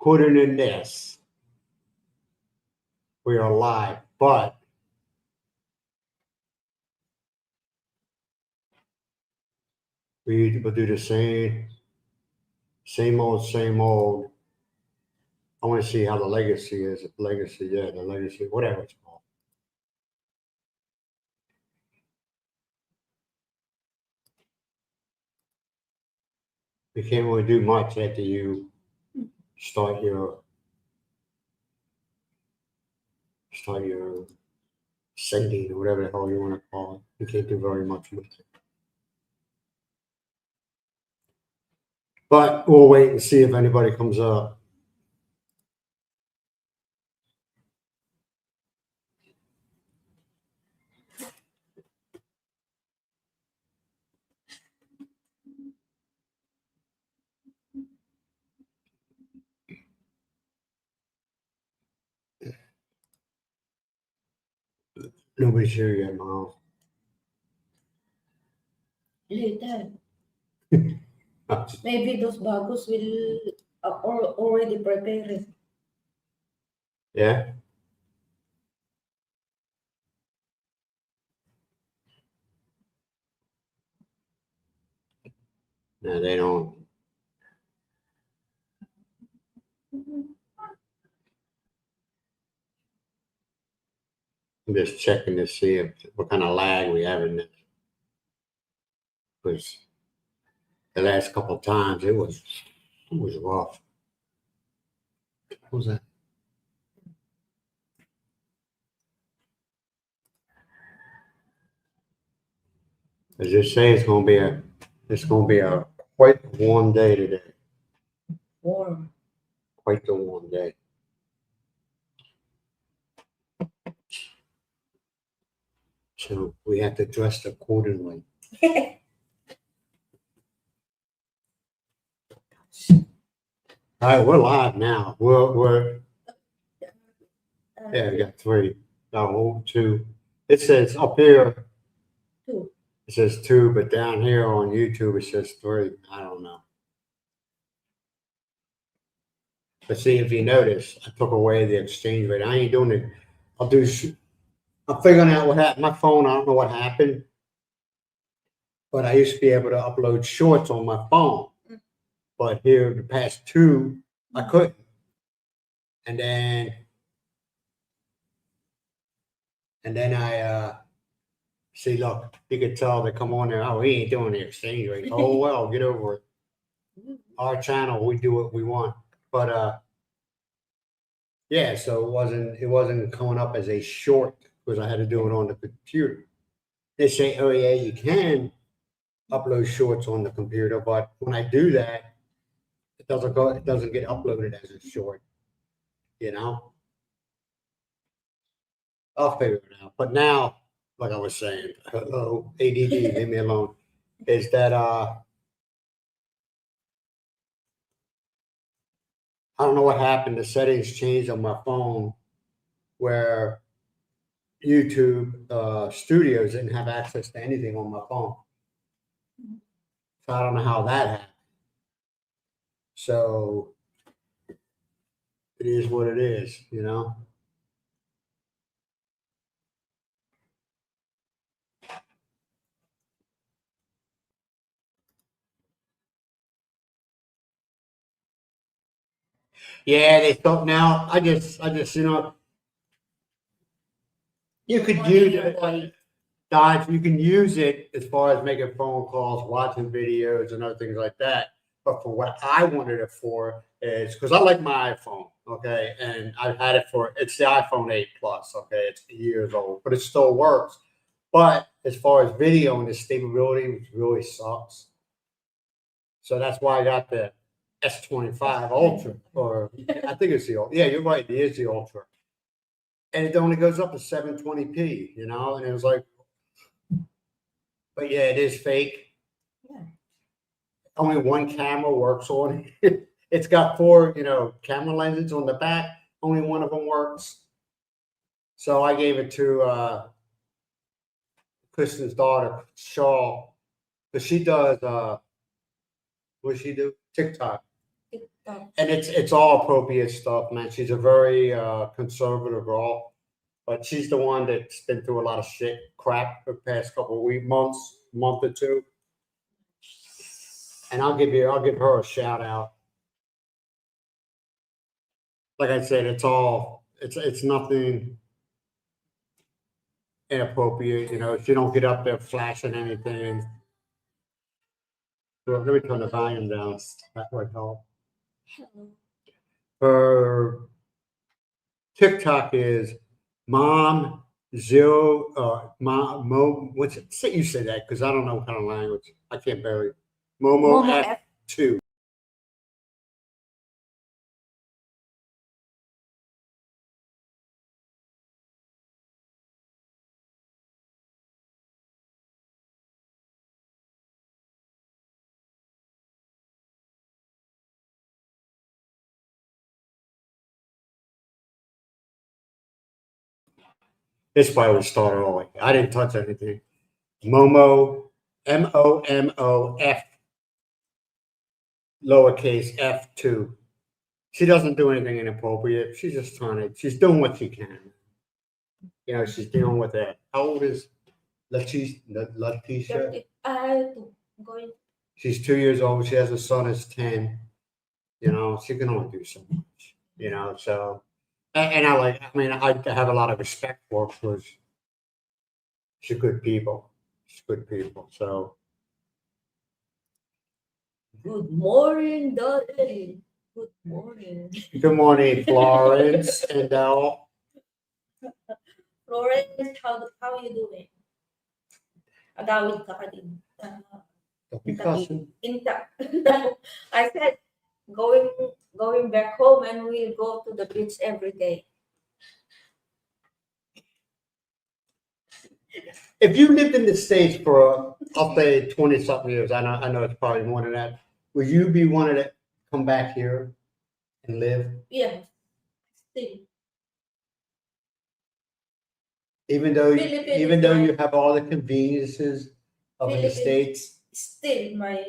According to this, we are live, but we will do the same old. I want to see how the legacy is. The legacy, whatever it's called. You can't really do much after you start your sending or whatever the hell you want to call it. You can't do very much with it. But we'll wait and see if anybody comes up. Nobody's here yet, Myles. Later. Maybe those bagos will already prepare it. Yeah. No, they don't. I'm just checking to see what kind of lag we have in this. Because the last couple of times it was rough. What was that? As you say, it's gonna be a quite warm day today. Warm. Quite the warm day. So we have to dress accordingly. All right, we're live now. We're yeah, we got three. No, two. It says up here. Two. It says two, but down here on YouTube it says three. I don't know. But see, if you notice, I took away the exchange rate. I ain't doing it. I'm figuring out what happened. My phone, I don't know what happened. But I used to be able to upload shorts on my phone. But here, the past two, I couldn't. And then I see, look, you could tell they come on there, oh, he ain't doing the exchange rate. Oh, well, get over it. Our channel, we do what we want. But yeah, so it wasn't coming up as a short because I had to do it on the computer. They say, oh yeah, you can upload shorts on the computer, but when I do that, it doesn't get uploaded as a short, you know? I'll figure it out. But now, like I was saying, hello, ADD, leave me alone. Is that I don't know what happened. The settings changed on my phone where YouTube Studios didn't have access to anything on my phone. So I don't know how that happened. So it is what it is, you know? Yeah, they thought now I just you could use it. Dodge, you can use it as far as making phone calls, watching videos, and other things like that. But for what I wanted it for is because I like my iPhone, okay, and I've had it it's the iPhone 8 Plus, okay, it's years old, but it still works. But as far as video and the stability, which really sucks. So that's why I got the S25 Ultra, or I think it's the yeah, you're right, it is the Ultra, and it only goes up to 720p, you know, and it was like. But yeah, it is fake. Yeah. Only one camera works on it. It's got four, camera lenses on the back. Only one of them works. So I gave it to Kristen's daughter, Shaw, because she does. What does she do? TikTok. and it's all appropriate stuff, man. She's a very conservative girl, but she's the one that's been through a lot of shit crap the past couple of month or two. And I'll give her a shout out. Like I said, it's nothing inappropriate. You know, she don't get up there flashing anything. So let me turn the volume down. That would help. Hello. Her TikTok is mom zero mom mo what's it? Say you say that because I don't know what kind of language. I can't barely Momo Momo F2. This why we started early. I didn't touch anything. Momo MOMO lowercase F2. She doesn't do anything inappropriate. She's just she's doing what she can. You know, she's dealing with that. How old is Letitia? Going. She's 2 years old. She has a son who's 10. You know, she can only do so much. You know, so and I have a lot of respect for her because she's good people. She's good people. So Good morning, Dolly. Good morning. good morning, Florence and Florence, how are you doing? Agawid ka din. because Intact. I said going back home and we'll go to the beach every day. if you lived in the States for I'll say 20 something years, I know it's probably more than that. Would you be wanting to come back here and live? Yeah. Still. Even though you have all the conveniences of the States? Still my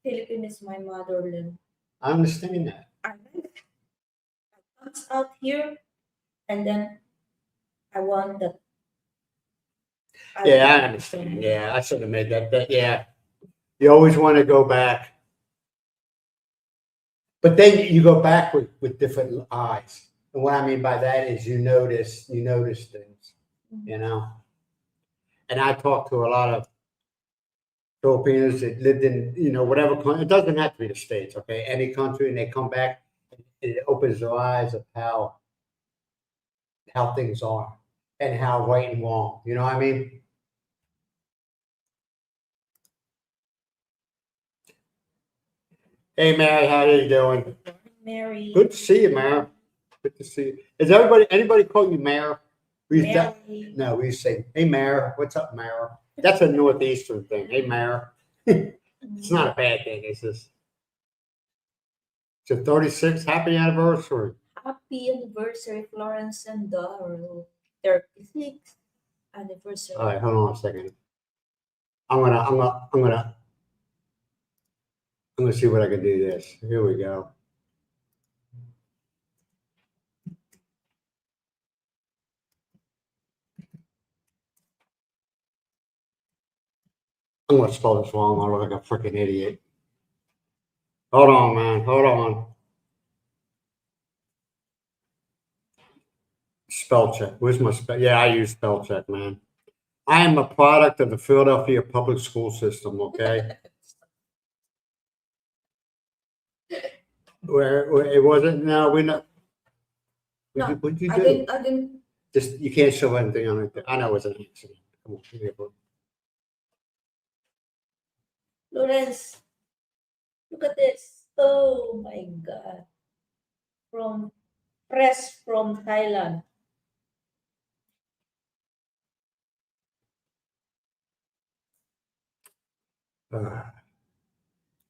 Philippines is my motherland. I understand that. I comes out here and then I want that. Yeah, I understand. Yeah, I should have made that. Yeah, you always want to go back, but then you go back with different eyes. And what I mean by that is you notice things, you know. And I talk to a lot of Filipinos that lived in whatever country. It doesn't have to be the States, okay? Any country, and they come back, it opens their eyes of how things are and how right and wrong. You know what I mean? Hey, Mary, how you doing? Mary. Good to see you, Mary. Good to see you. Is anybody call you Mary? No, we say, hey, Mary, what's up, Mary? That's a Northeastern thing. Hey, Mary. It's not a bad thing. It's just, it's a 36th happy anniversary. Happy anniversary, Florence and Darrell. 36th anniversary. All right, hold on a second. I'm gonna see what I can do this. Here we go. I'm gonna spell this wrong. I look like a freaking idiot. Hold on, man. Hold on. Spell check. Where's my spell? Yeah, I use spell check, man. I am a product of the Philadelphia public school system, okay? where it wasn't, no, we're not. No, What'd you I do? didn't. Just, you can't show anything on it. I know it was an accident. Come on, here, bro. Florence, look at this. Oh my God. Fresh from Thailand.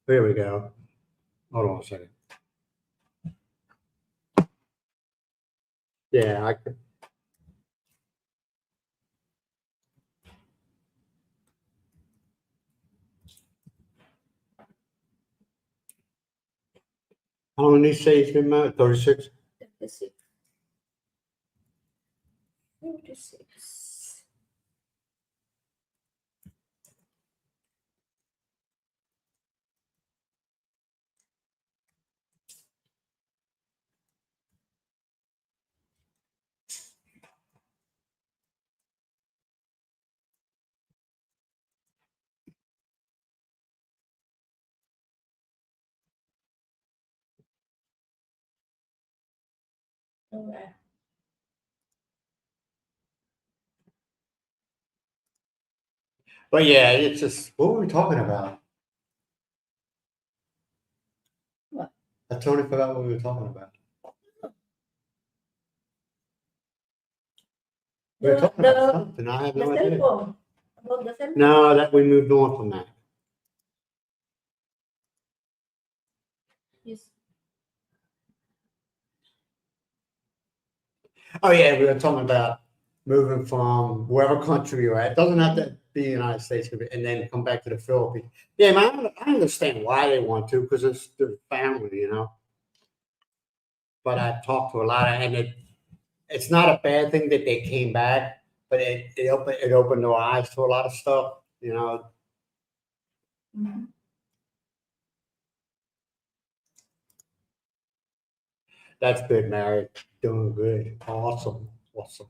Here we go. Hold on a second. Yeah, I could. How long did he say he's been married? 36? 36. 36. Alright. But yeah, it's just, what were we talking about? What? I totally forgot what we were talking about. We were talking about something. I have The no cell idea. phone. About the cell phone. No, that we moved on from that. Yes. Oh yeah, we were talking about moving from wherever country you're at. It doesn't have to be the United States, and then come back to the Philippines. Yeah, man, I understand why they want to, because it's their family, you know. But I talked to a lot of, and it's not a bad thing that they came back, but it opened their eyes to a lot of stuff, you know. Mhm. That's good, Mary. Doing good. Awesome. Awesome.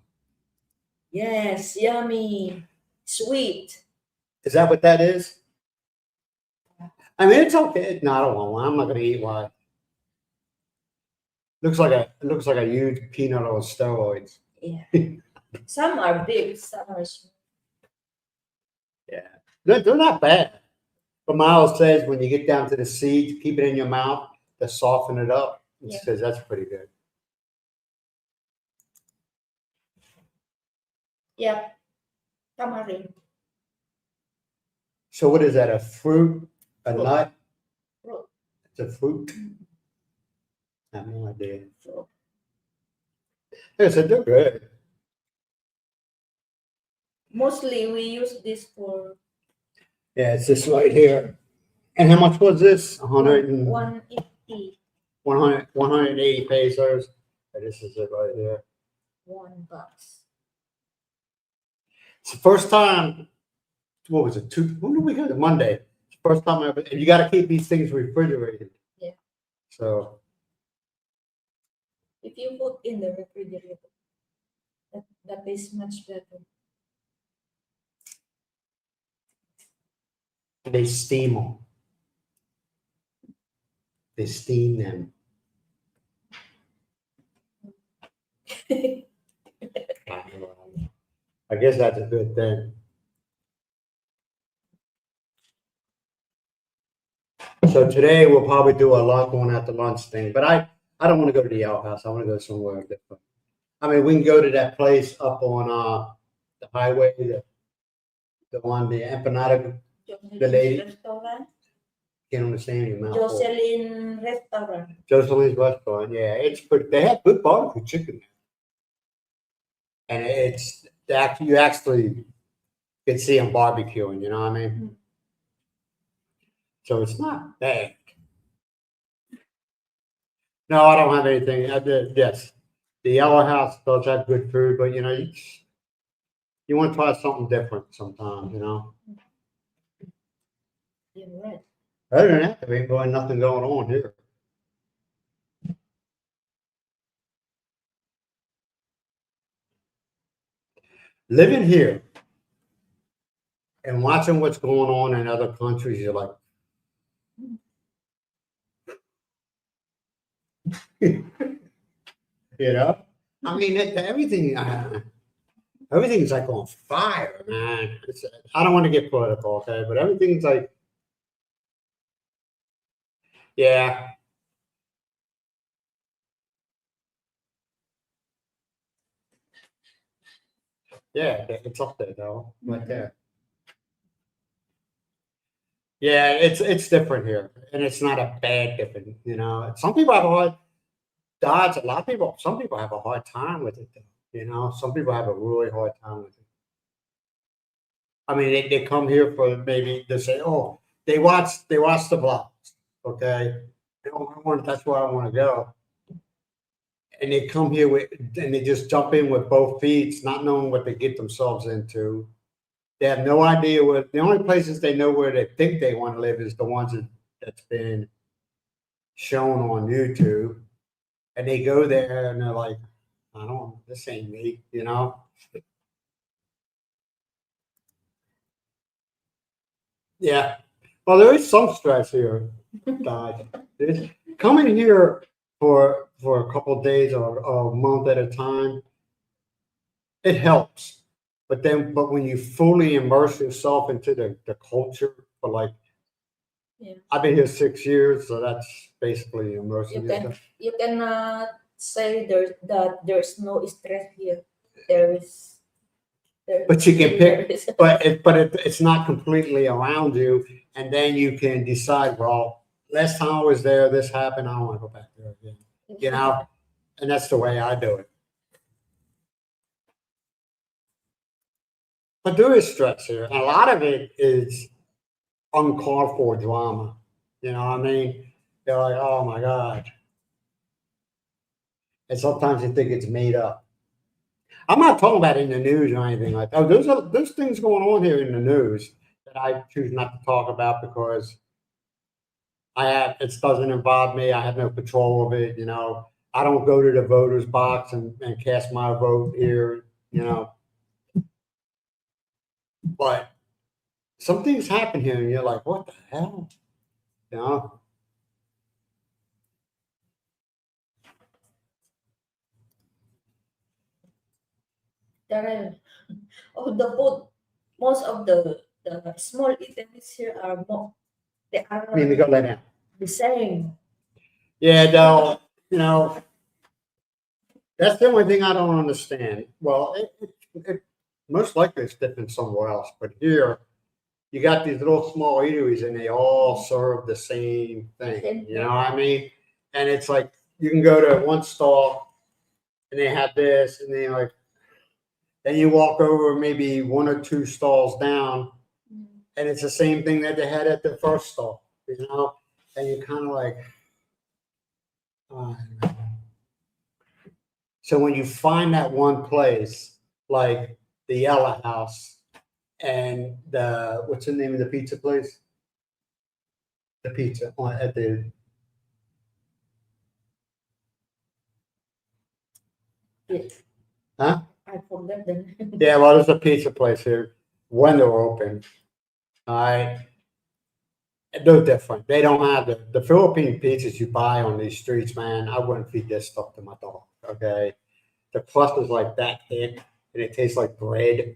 Yes, yummy. Sweet. Is that what that is? I mean, it's okay. No, I don't want one. I'm not gonna eat one. It looks like a huge peanut on steroids. Yeah. Some are big, some are small. Yeah. They're not bad. But Miles says when you get down to the seeds, keep it in your mouth to soften it up. He Yeah. says that's pretty good. Yeah. Tamarind. So what is that? A fruit? A Fruit. nut? Fruit. It's a fruit? I have no idea. Fruit. Like I said, they're good. Mostly we use this for Yeah, it's this right here. And how much was this? 180. 180 pesos. This is it right here. $1. It's the first time. What was it? When did we go? Monday. It's the first time ever. And you got to keep these things refrigerated. Yeah. So If you put in the refrigerator, that is much better. they steam them. They steam them. I guess that's a good thing. So today we'll probably do a lot going out to lunch thing, but I don't want to go to the Yale House. I want to go somewhere different. I mean, we can go to that place up on the highway, the one, the empanada. The lady- Restaurant. Can't understand your mouth. Jocelyn Restaurant. Jocelyn's restaurant. Yeah, it's pretty. They have good barbecue chicken, and it's you actually can see them barbecuing. You know what I mean? Mm. So it's not bad. No, I don't have anything. I did, yes, the Yellow House does have good food, but you want to try something different sometimes. You know. You're right. Other than that, there ain't really nothing going on here. Living here and watching what's going on in other countries, you're like, you know. I mean, everything. Everything's like on fire, man. I don't want to get political, okay, but everything's like, yeah, yeah, it's up there though, right there. Yeah, it's different here, and it's not a bad different. You know, some people have a hard dodge. A lot of people, some people have a hard time with it. Though, you know, some people have a really hard time with it. I mean, they come here for maybe they say, oh, they watch the vlogs, okay, That's where I want to go. And they come here and they just jump in with both feet, not knowing what they get themselves into. They have no idea what the only places they know where they think they want to live is the ones that's been shown on YouTube. And they go there and they're like, I don't know, this ain't me, you know? Yeah. Well, there is some stress here, Dodge. Coming here for a couple of days or a month at a time, it helps. But when you fully immerse yourself into the culture for like, Yeah. I've been here 6 years, so that's basically immersing You can yourself. you cannot say there's no stress here. There is. But you can There pick, is. it's not completely around you, and then you can decide. Well, last time I was there, this happened. I don't want to go back there again. You know, and that's the way I do it. But there is stress here. A lot of it is uncalled for drama. You know what I mean? They're like, oh my God. And sometimes you think it's made up. I'm not talking about in the news or anything like that. Oh, there's things going on here in the news that I choose not to talk about because it doesn't involve me. I have no control of it. You know, I don't go to the voters box and cast my vote here, you know, but some things happen here and you're like, what the hell? You know? There are the food. Most of the small eateries here are more. They are I mean, they go lay down. the same. Yeah, no, you know, that's the only thing I don't understand. Well, most likely it's different somewhere else, but here you got these little small eateries and they all serve the same thing. You know what I mean? And it's like you can go to one stall and they have this, and then you walk over maybe one or two stalls down, and it's the same thing that they had at the first stall. You know, and you're kind of like, oh. So when you find that one place, like the Yellow House and what's the name of the pizza place? The pizza at the huh? I forgot the name. Yeah, well, there's a pizza place here when they're open. All right, they're different. They don't have the Philippine pizzas you buy on these streets, man. I wouldn't feed this stuff to my dog. Okay, the crust is like that thick and it tastes like bread.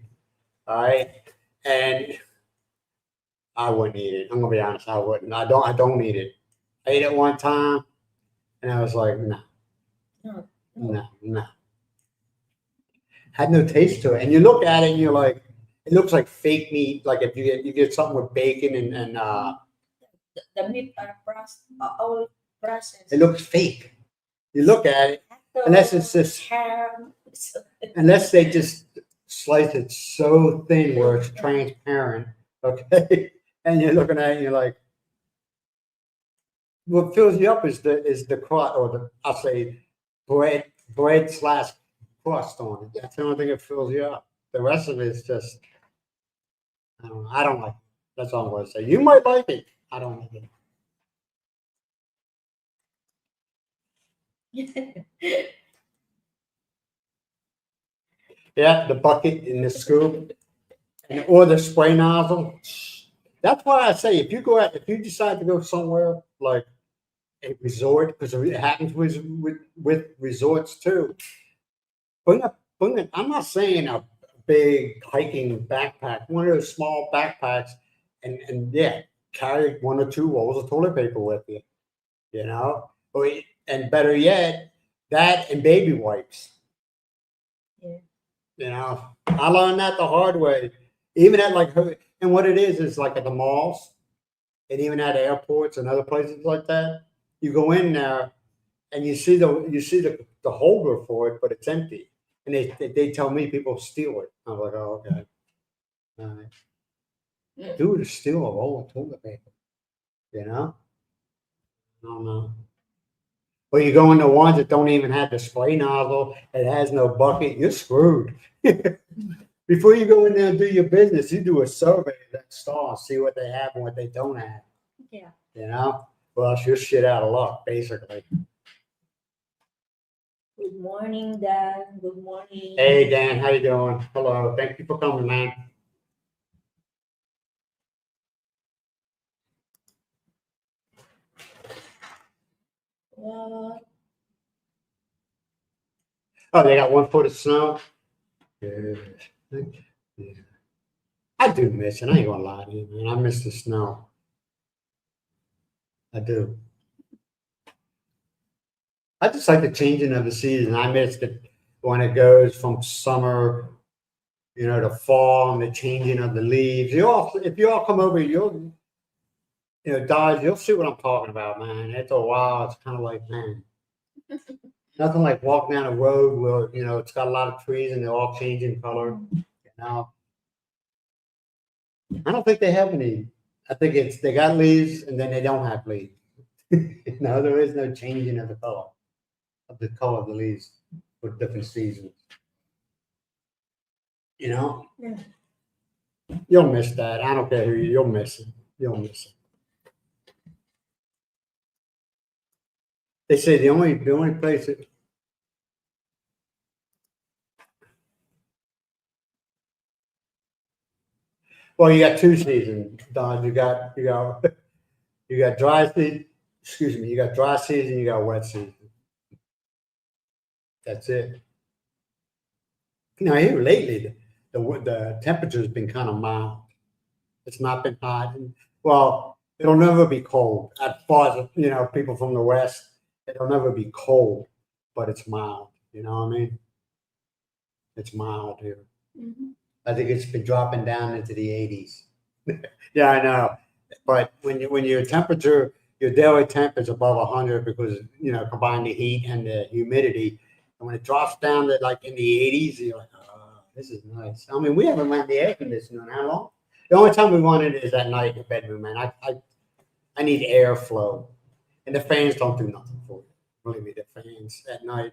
All right, and I wouldn't eat it. I'm gonna be honest. I wouldn't. I don't eat it. I ate it one time, and I was like, no, No, no, no. Had no taste to it. And you look at it, and you're like, it looks like fake meat. Like if you get something with bacon and the meat are all processed. it looks fake. You look at it, unless it's just ham. unless they just slice it so thin where it's transparent. Okay, and you're looking at it, and you're like, what fills you up is the crust or I'll say bread slash crust on it. That's the only thing that fills you up. The rest of it is just I don't know. I don't like it. That's all I'm gonna say. You might like it. I don't like it. Yeah, the bucket and the scoop or the spray nozzle. That's why I say if you decide to go somewhere like a resort, because it happens with resorts too. Bring it. I'm not saying a big hiking backpack, one of those small backpacks, and yeah, carry one or two rolls of toilet paper with you. You know, and better yet, that and baby wipes. Yeah. You know, I learned that the hard way. Even at and what it is like at the malls and even at airports and other places like that. You go in there and you see the holder for it, but it's empty. And they tell me people steal it. I'm like, oh, okay. All right. Who would steal a roll of toilet paper? You know? I don't know. Or you go into ones that don't even have the spray nozzle, it has no bucket, you're screwed. Before you go in there and do your business, you do a survey of that store, see what they have and what they don't have. Yeah. You know? Well, else you're shit out of luck, basically. Good morning, Dan. Good morning. Hey Dan, how you doing? Hello, thank you for coming, man. What? Oh, they got 1 foot of snow? Good. Yeah. I do miss it. I ain't gonna lie to you, man. I miss the snow. I do. I just like the changing of the season. I miss it when it goes from summer, to fall and the changing of the leaves. If you all come over, Dodge, you'll see what I'm talking about, man. After a while, it's kind of like, man, nothing like walking down a road where, it's got a lot of trees and they're all changing color. Now, I don't think they have any. I think they got leaves and then they don't have leaves. No, there is no changing of the color of the leaves for different seasons. Yeah. You'll miss that. I don't care who you'll miss it. You'll miss it. They say the only place that well, you got two seasons, Don. You got dry season. Excuse me. You got dry season. You got wet season. That's it. Now here lately, the temperature's been kind of mild. It's not been hot. Well, it'll never be cold. As far as people from the west, it'll never be cold, but it's mild. You know what I mean? It's mild here. Mm-hmm. I think it's been dropping down into the 80s. Yeah, I know. But when your temperature, your daily temp is above 100 because combine the heat and the humidity, and when it drops down to like in the 80s, you're like, oh, this is nice. I mean, we haven't run the air conditioner in how long? The only time we run it is at night in the bedroom, man. I need airflow, and the fans don't do nothing for you. Believe me, the fans at night.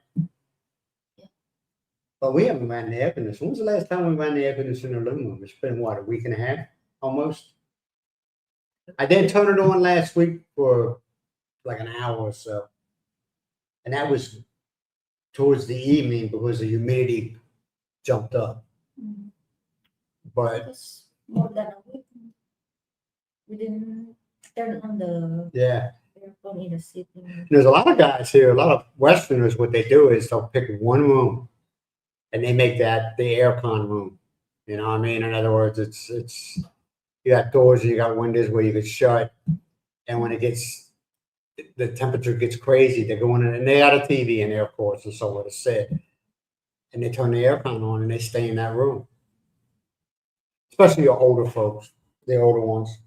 But we haven't ran the air conditioner. When was the last time we ran the air conditioner in the living room? It's been what, a week and a half, almost. I did turn it on last week for like an hour or so, and that was towards the evening because the humidity jumped up. Mm-hmm. But It's more than a week. We didn't turn on the yeah, aircon in the sitting. there's a lot of guys here, a lot of Westerners. What they do is they'll pick one room, and they make that the aircon room. You know what I mean? In other words, it's you got doors and you got windows where you could shut, and when the temperature gets crazy, they go in and they got a TV in there, of course, and somewhere to sit, and they turn the aircon on and they stay in that room. Especially your older folks, the older ones.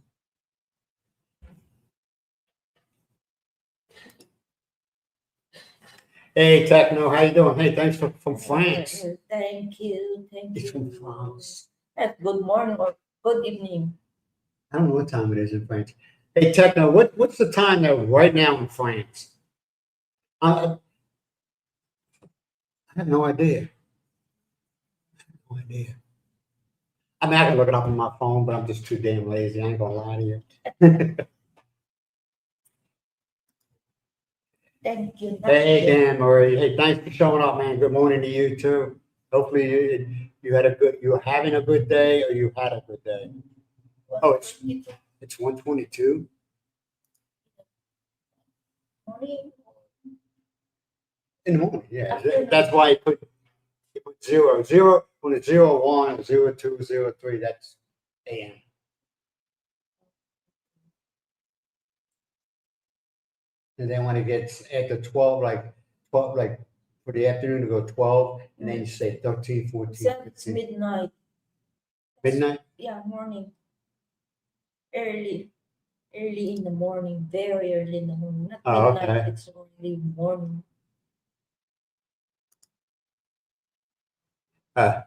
Hey, Techno, how you doing? Hey, thanks from France. Thank you. It's from France. Good morning or good evening. I don't know what time it is in France. Hey, Techno, what's the time there right now in France? I have no idea. No idea. I mean, I can look it up on my phone, but I'm just too damn lazy. I ain't gonna lie to you. Thank you. Hey, Dan Murray. Hey, thanks for showing up, man. Good morning to you too. Hopefully you're having a good day or you had a good day. Oh, it's 1:22. Morning. In the morning, yeah. That's why you put zero when it's 01 or 02, 03, that's AM. And then when it gets after 12, like 12, like for the afternoon to go 12, and then you say 13, 14, It's 15. midnight. Midnight? Yeah, morning. Early in the morning, very early in the morning. Not Oh, midnight, okay. it's only morning. It's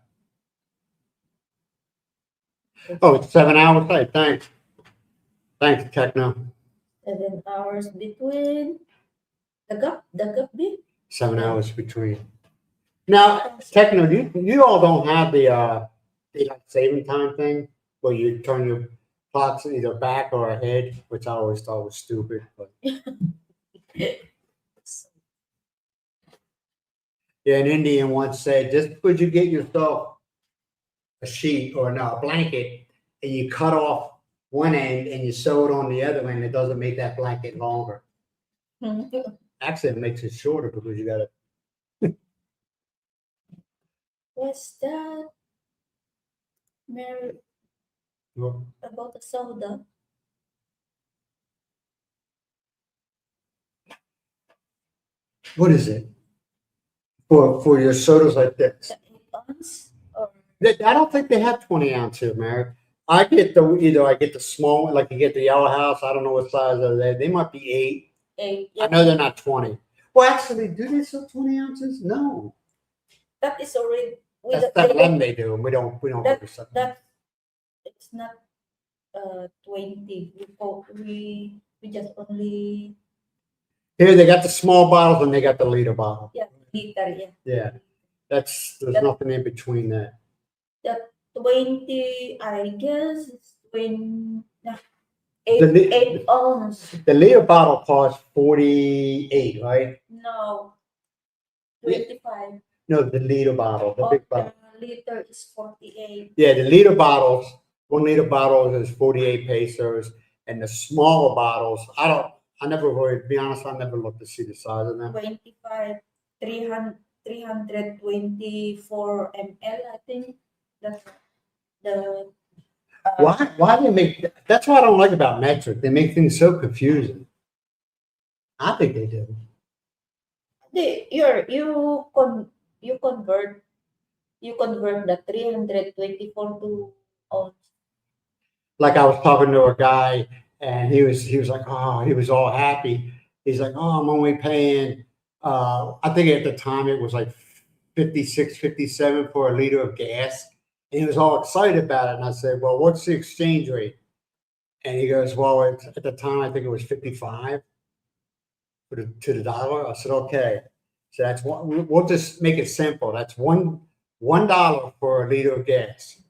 7 hours. Hey, thanks, Techno. 7 hours between The gap big. 7 hours between. Now, Techno, you all don't have the daylight saving time thing where you turn your clocks either back or ahead, which I always thought was stupid. But yeah, an Indian once said, just because you get yourself a sheet or no, a blanket and you cut off one end and you sew it on the other end, it doesn't make that blanket longer. Actually, it makes it shorter because you got to. What's that? Mary, about the soda. What is it? For your sodas like this? The 8 ounce or I don't think they have 20 ounce here, Mary. I get the small one, like you get the Yellow House. I don't know what size are they. They might be 8. 8. I know they're not 20. Well, actually, do they sell 20 ounces? No. That is already That's 7-Eleven they do, and we don't that go to 7-Eleven. that it's not 20. We just only Here they got the small bottles and they got the liter bottle. liter, Yeah. There's nothing in between that. That 20, I guess it's 20 The li- 8 ounce. The liter bottle costs 48, right? No, 25. No, the liter bottle, the big bottle. The liter is 48. Yeah, the liter bottles, 1 liter bottles is 48 pesos, and the smaller bottles, I never really, to be honest, I never looked to see the size of them. 25, 324 ml, I think. That's the. Why do they make, that's what I don't like about metric. They make things so confusing. I think they do. You convert the 324 to ounce. Like I was talking to a guy and he was like, oh, he was all happy. He's like, oh, I'm only paying, I think at the time it was like 56, 57 for a liter of gas. And he was all excited about it. And I said, well, what's the exchange rate? And he goes, well, at the time, I think it was 55 to the dollar. I said, okay. So that's one, we'll just make it simple. That's $1 for a liter of gas.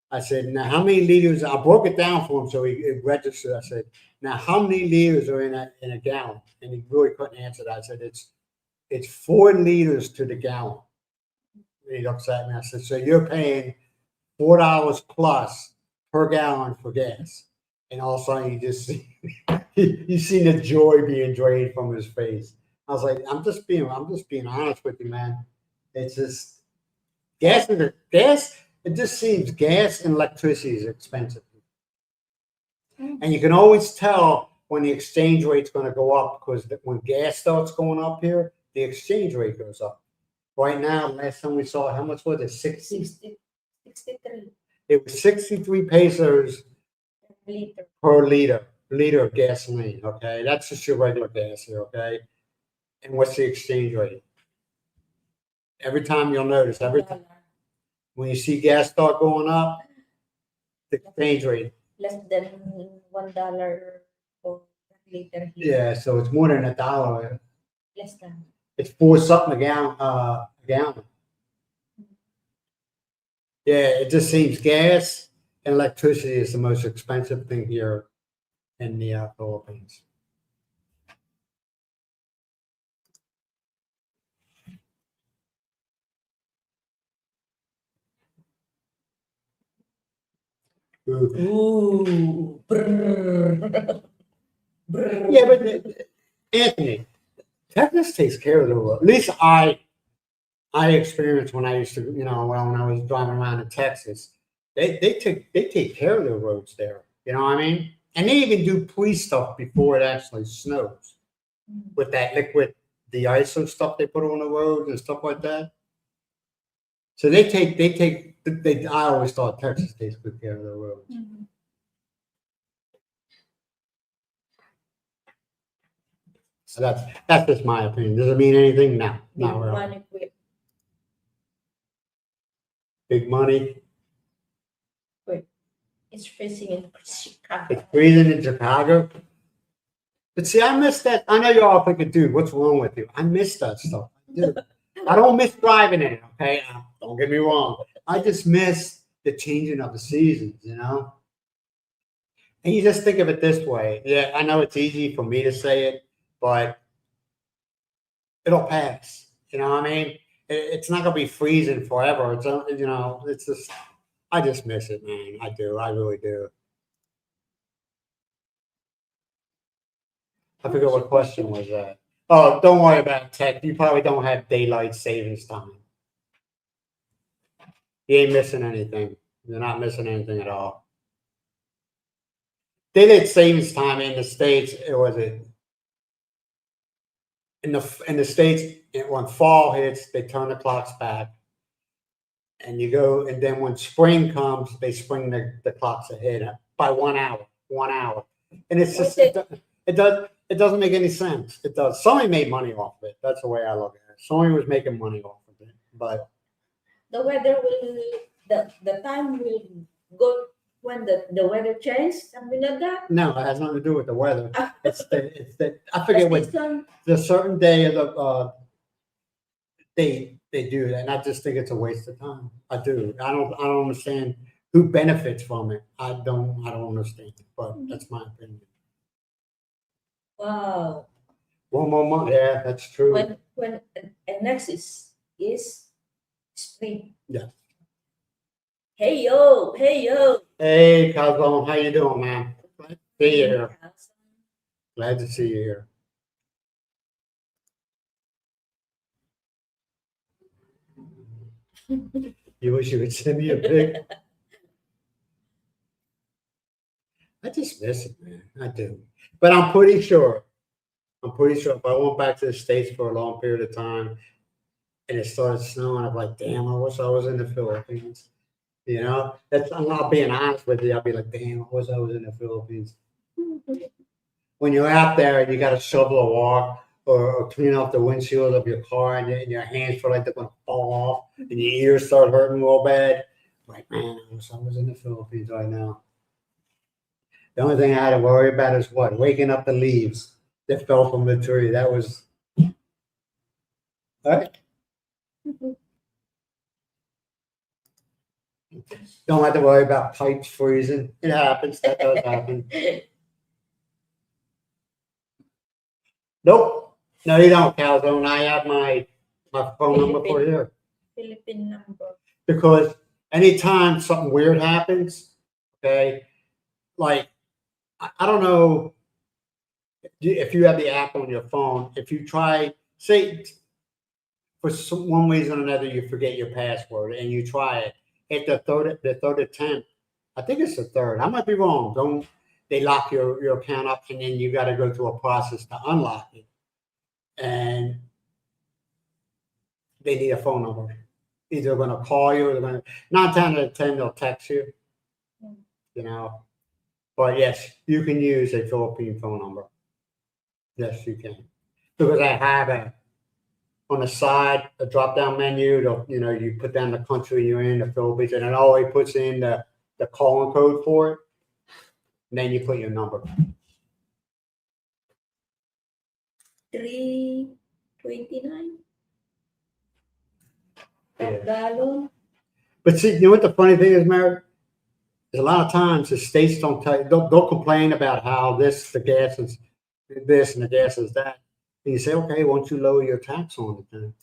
I said, now how many liters? I broke it down for him so he registered. I said, now how many liters are in a gallon? And he really couldn't answer that. I said, it's 4 liters to the gallon. And he looks at me. I said, so you're paying $4 plus per gallon for gas. And all of a sudden you just see, you see the joy being drained from his face. I was like, I'm just being honest with you, man. It's just gas. It just seems gas and electricity is expensive. And you can always tell when the exchange rate's going to go up because when gas starts going up here, the exchange rate goes up. Right now, last time we saw it, how much was it? 63. It was 63 pesos per liter of gasoline. Okay, that's just your regular gas here. Okay, and what's the exchange rate? Every time you'll notice, when you see gas start going up, the exchange rate less than $1 for liter. Yeah, so it's more than $1. Less than. It's 4 something a gallon. Yeah, it just seems gas and electricity is the most expensive thing here in the Philippines. Ooh. Yeah, but Anthony, Texas takes care of the road. At least I experienced when I used to, when I was driving around in Texas. They take care of the roads there. You know what I mean? And they even do pre-stuff before it actually snows with that liquid, the iso stuff they put on the roads and stuff like that. So I always thought Texas takes good care of the roads. Mm-hmm. So that's just my opinion. Does it mean anything? No, not really. Money quick. Big money. It's freezing in Chicago. It's freezing in Chicago. But see, I miss that. I know you're all thinking, dude, what's wrong with you? I miss that stuff. Dude, I don't miss driving in it, okay? Don't get me wrong. I just miss the changing of the seasons, you know? And you just think of it this way. Yeah, I know it's easy for me to say it, but it'll pass. You know what I mean? It's not gonna be freezing forever. It's just I just miss it, man. I do. I really do. I forget what question was that. Oh, don't worry about tech. You probably don't have daylight savings time. You ain't missing anything. You're not missing anything at all. Daylight savings time in the states. It was it in the states when fall hits, they turn the clocks back, and you go. And then when spring comes, they spring the clocks ahead by 1 hour. 1 hour, and it's just it doesn't make any sense. It does. Somebody made money off of it. That's the way I look at it. Somebody was making money off of it, but The weather will the time will go when the weather changes, something like that. no, it has nothing to do with the weather. It's the I The forget what season. the certain day of the they do that, and I just think it's a waste of time. I do. I don't understand who benefits from it. I don't understand it, but that's my opinion. Wow. One more month, yeah, that's true. When and next is spring. Yeah. Hey yo. Hey, Cosmo, how you doing, man? Glad to see you here. Glad to see you here. You wish you would send me a pic. I just miss it, man. I do. But I'm pretty sure if I went back to the States for a long period of time and it started snowing, I'm like, damn, I wish I was in the Philippines. You know, I'm not being honest with you. I'll be like, damn, I wish I was in the Philippines. When you're out there and you got to shovel a walk or clean off the windshield of your car and your hands feel like they're going to fall off and your ears start hurting real bad, like, man, I wish I was in the Philippines right now. The only thing I had to worry about is what? Waking up the leaves that fell from the tree. That was, all right. Don't have to worry about pipes freezing. It happens. That does happen. Nope. No, you don't, Calzone. I have my phone number for you Philippine number. because anytime something weird happens, okay, like I don't know if you have the app on your phone. If you try, say for one reason or another, you forget your password and you try it at the third attempt. I think it's the third. I might be wrong. Don't they lock your account up and then you got to go through a process to unlock it, and they need a phone number. Either going to call you or they're going to 9 times out of 10 they'll text you. You know, but yes, you can use a Philippine phone number. Yes, you can because I have a on the side, a drop down menu, you put down the country you're in, the Philippines, and it always puts in the calling code for it. And then you put your number. 329. Yeah. Gallon. But see, you know what the funny thing is, Mary? There's a lot of times the states don't tell you, they'll complain about how the gas is this and the gas is that. And you say, okay, won't you lower your tax on it then?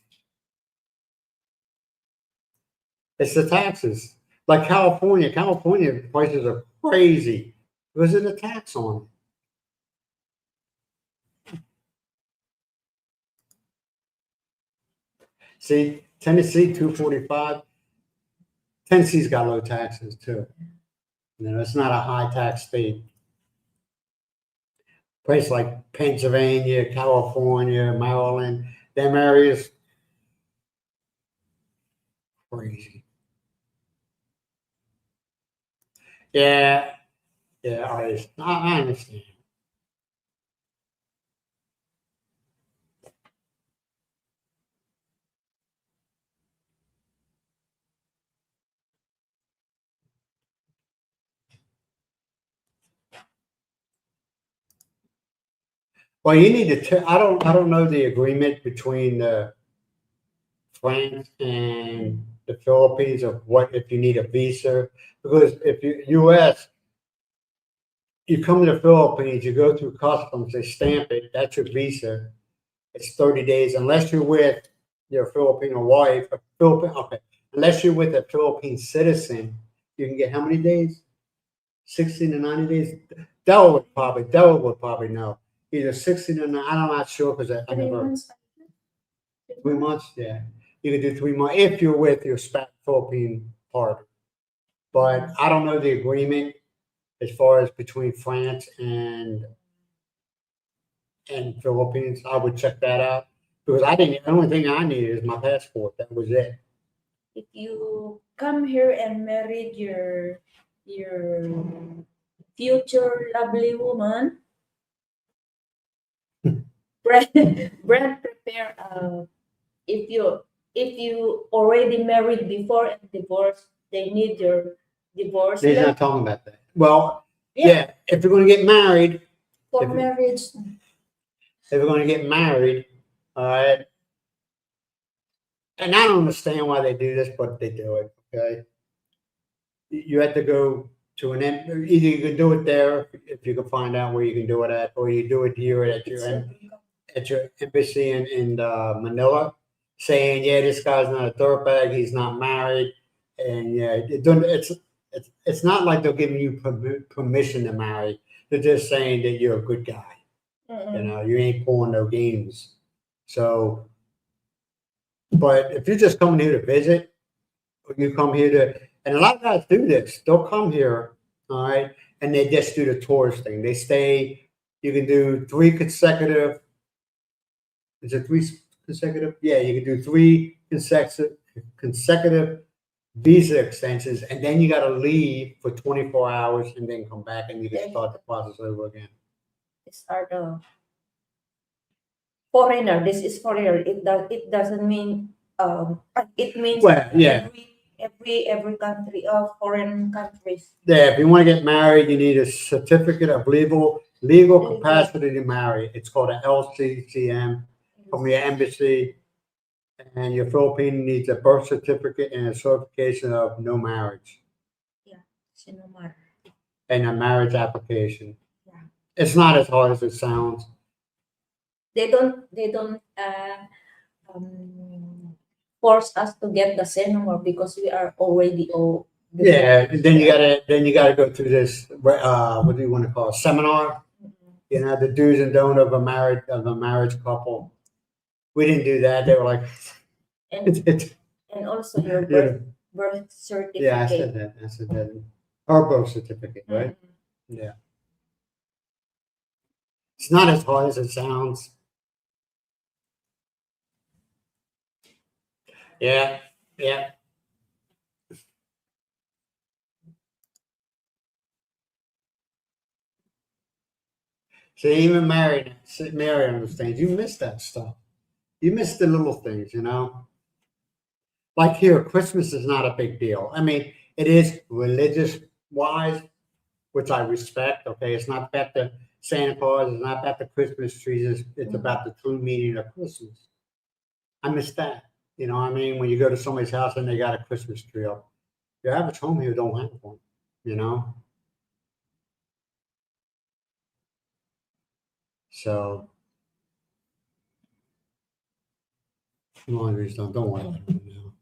It's the taxes. Like California prices are crazy because of the tax on it. See, Tennessee 245. Tennessee's got low taxes too. It's not a high tax state. Place like Pennsylvania, California, Maryland, them areas, crazy. Yeah, yeah, I understand. Well, you need to. I don't know the agreement between France and the Philippines of what if you need a visa, because if you U.S. you come to the Philippines, you go through customs, they stamp it, that's your visa. It's 30 days unless you're with your Filipino wife, okay. Unless you're with a Philippine citizen, you can get how many days? 60 to 90 days. Dell would probably know. Either 60 to 90, I'm not sure because I 3 months. 3 months, yeah. You can do 3 months if you're with your Philippine partner. But I don't know the agreement as far as between France and Philippines. I would check that out because I didn't. The only thing I needed is my passport. That was it. If you come here and married your future lovely woman, Brand prepare if you already married before and divorced, they need your divorce They're letter. not talking about that. Well, Yeah, yeah. If you're going to get married, for if you- marriage. if you're going to get married, all right. And I don't understand why they do this, but they do it. Okay. You have to go to either you can do it there if you can find out where you can do it at, or you do it here at your embassy in Manila, saying, "Yeah, this guy's not a dirtbag. He's not married, and yeah, it's not like they're giving you permission to marry. They're just saying that you're a good guy. You know, you ain't pulling no games. So, but if you're just coming here to visit, or you come here to, and a lot of guys do this. They'll come here, all right, and they just do the tourist thing. They stay. You can do 3 consecutive. Is it 3 consecutive? Yeah, you can do 3 consecutive visa extensions, and then you got to leave for 24 hours and then come back, and you can start the process over again. These are the foreigner. This is foreigner. It doesn't mean it means Well, yeah. every country of foreign countries. Yeah, if you want to get married, you need a certificate of legal capacity to marry. It's called an LCCM from your embassy, and your Philippine needs a birth certificate and a certification of no marriage. Yeah, sinumar. And a marriage application. Yeah. It's not as hard as it sounds. They don't force us to get the sinumar because we are already old. Yeah, and then you gotta go through this what do you want to call it? Seminar? You know, the do's and don'ts of a marriage couple. We didn't do that. They were like and also your birth certificate. Yeah, I said that. Our birth certificate, right? Yeah. It's not as hard as it sounds. Yeah, yeah. So even Mary understands. You miss that stuff. You miss the little things, you know. Like here, Christmas is not a big deal. I mean, it is religious wise, which I respect. Okay, it's not about the Santa Claus. It's not about the Christmas trees. It's about the true meaning of Christmas. I miss that. You know what I mean? When you go to somebody's house and they got a Christmas tree up, your average home here don't have one. You know. So, laundry's done. Don't worry about it now.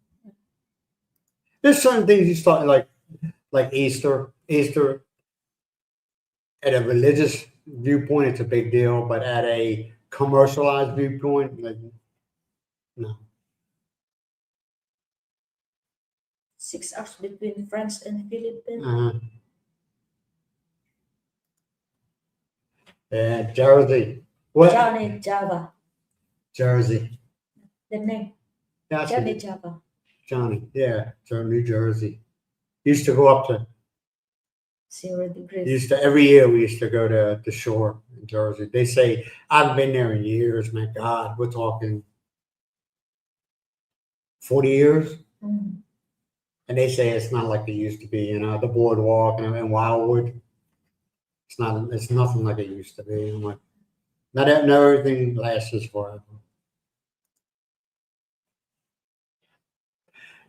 There's certain things you start like Easter. Easter at a religious viewpoint, it's a big deal, but at a commercialized viewpoint, like, no. 6 hours between France and Philippines. Yeah, Jersey. What? Johnny Java. Jersey. The name. That's Johnny it. Java. Johnny. Yeah, New Jersey. Used to go up to 0 degrees. Every year we used to go to the shore in Jersey. They say I've been there in years, my God. We're talking 40 years. Mm. And they say it's not like it used to be, you know, the boardwalk and Wildwood. It's nothing like it used to be. I'm like, Not everything lasts forever.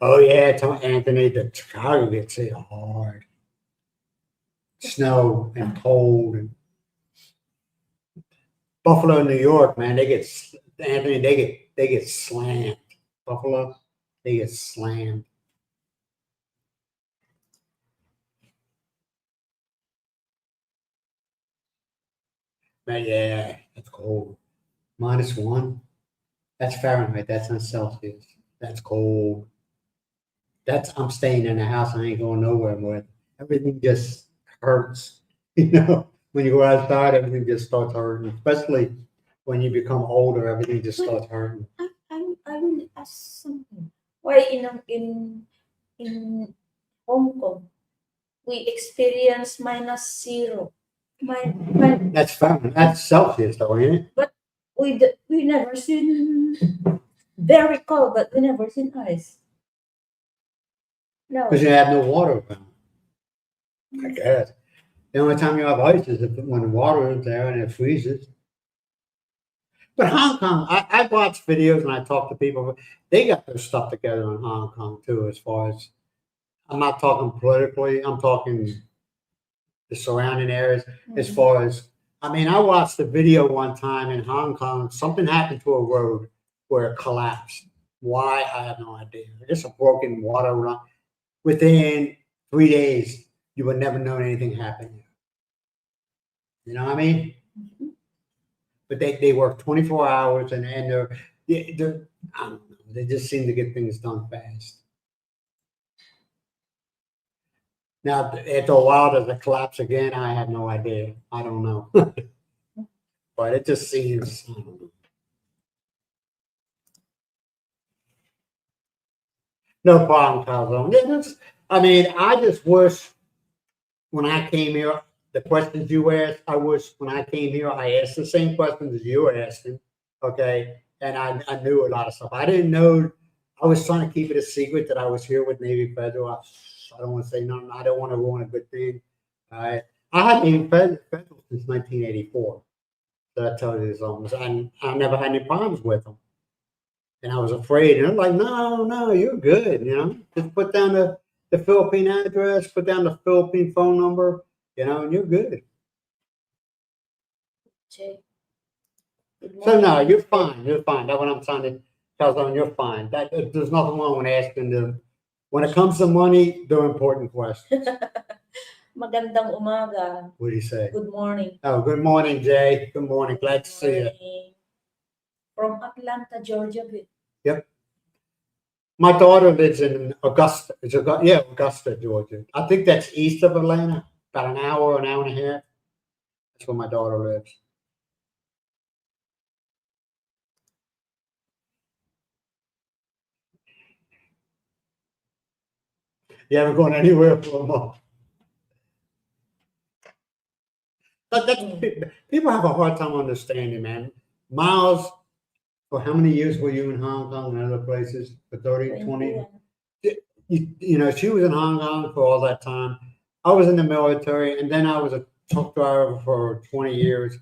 Oh yeah, tell Anthony that Chicago gets hit hard. Snow and cold and Buffalo, New York, man, Anthony, they get slammed. Buffalo, they get slammed. Man, yeah, that's cold. -1. That's Fahrenheit. That's not Celsius. That's cold. I'm staying in the house. I ain't going nowhere with. Everything just hurts. You know, when you go outside, everything just starts hurting. Especially when you become older, everything just starts hurting. I will ask something. Why in Hong Kong we experience -0? That's Fahrenheit. That's Celsius, though, ain't it? But we never seen very cold, but we never seen ice. No. Because you have no water around. I guess. The only time you have ice is when the water is there and it freezes. But Hong Kong, I watch videos and I talk to people. They got their stuff together in Hong Kong too. As far as I'm not talking politically, I'm talking the surrounding areas. As far as I mean, I watched a video one time in Hong Kong. Something happened to a road where it collapsed. Why? I have no idea. Just a broken water run. Within 3 days, you would never know anything happened. You know what I mean? Mhm. But they work 24 hours and they're I don't know, they just seem to get things done fast. Now after a while does it collapse again? I have no idea. I don't know. But it just seems I don't know. No problem, Calzone. I mean, I just wish when I came here, the questions you asked, I wish when I came here, I asked the same questions as you were asking. Okay. And I knew a lot of stuff. I didn't know, I was trying to keep it a secret that I was here with Navy Federal. I don't want to say nothing. I don't want to ruin a good thing. I had Navy Federal since 1984. So that tells you something. I never had any problems with them. And I was afraid. And I'm like, no, no, you're good. Just put down the Philippine address, put down the Philippine phone number, and you're good. Jay, good So no, morning. you're fine. You're fine. That's what I'm trying to tell them. You're fine. There's nothing wrong with asking them. When it comes to money, they're important questions. Magandang umaga. What do you say? Good morning. Oh, good morning, Jay. Good morning. Glad to see you. Morning. From Atlanta, Georgia. Yep. My daughter lives in Augusta. Yeah, Augusta, Georgia. I think that's east of Atlanta, about an hour and a half. That's where my daughter lives. You haven't gone anywhere for a month. But people have a hard time understanding, man. Myles, for how many years were you in Hong Kong and other places? For 30, 20? She was in Hong Kong for all that time. I was in the military, and then I was a truck driver for 20 years.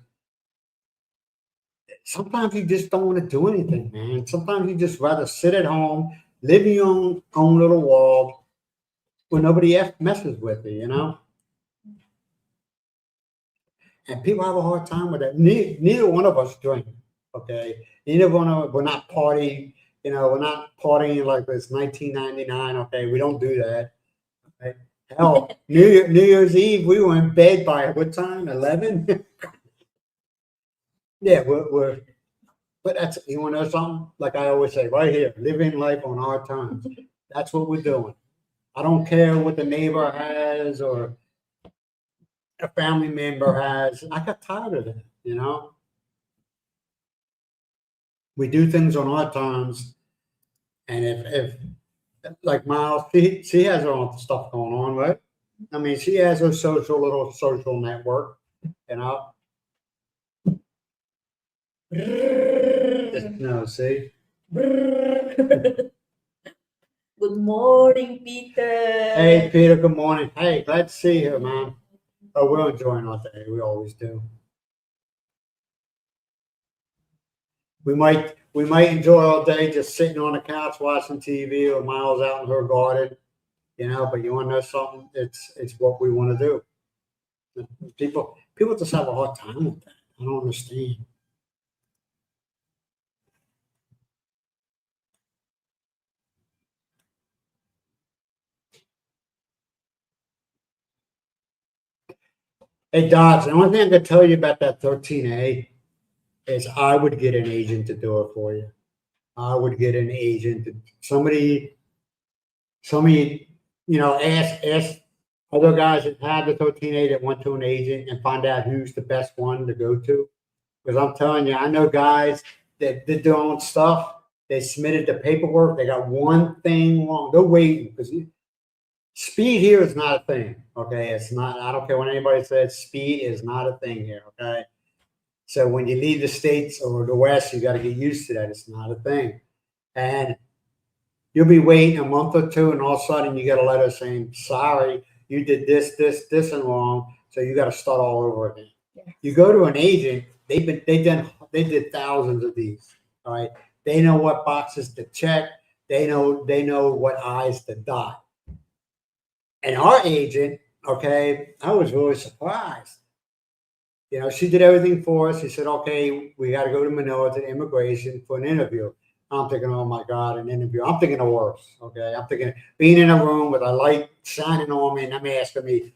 Sometimes you just don't want to do anything, man. Sometimes you just rather sit at home, live in your own little world where nobody else messes with you. And people have a hard time with that. Neither one of us drink, okay? Neither one of us, we're not partying, we're not partying like it's 1999, okay? We don't do that. Okay? Hell, New Year's Eve, we were in bed by what time? 11? Yeah, but that's, you want to know something? Like I always say, right here, living life on our terms. That's what we're doing. I don't care what the neighbor has or a family member has. I got tired of that. We do things on our terms, and if like Myles, she has her own stuff going on, right? I mean, she has her little social network, you know. No, see. Good morning, Peter. Hey, Peter. Good morning. Hey, glad to see you, man. Oh, we're enjoying our day. We always do. we might enjoy all day just sitting on the couch watching TV or Miles out in her garden, but you want to know something? It's what we want to do. People just have a hard time with that. I don't understand. Hey, Dodge, the only thing I can tell you about that 13A is I would get an agent to do it for you. I would get an agent, somebody, ask other guys that had the 13A that went to an agent and find out who's the best one to go to. Because I'm telling you, I know guys that did their own stuff. They submitted the paperwork. They got one thing wrong. They're waiting because speed here is not a thing. Okay, it's not. I don't care what anybody says. Speed is not a thing here. Okay, so when you leave the states or the west, you got to get used to that. It's not a thing, and you'll be waiting a month or two, and all of a sudden you get a letter saying, "Sorry, you did this, and wrong, so you got to start all over again." Yeah. You go to an agent; they did thousands of these. All right, they know what boxes to check. They know what I's to dot. And our agent, okay, I was really surprised. She did everything for us. She said, "Okay, we got to go to Manila to immigration for an interview." I'm thinking, "Oh my God, an interview." I'm thinking the worst. Okay. I'm thinking being in a room with a light shining on me and them asking me,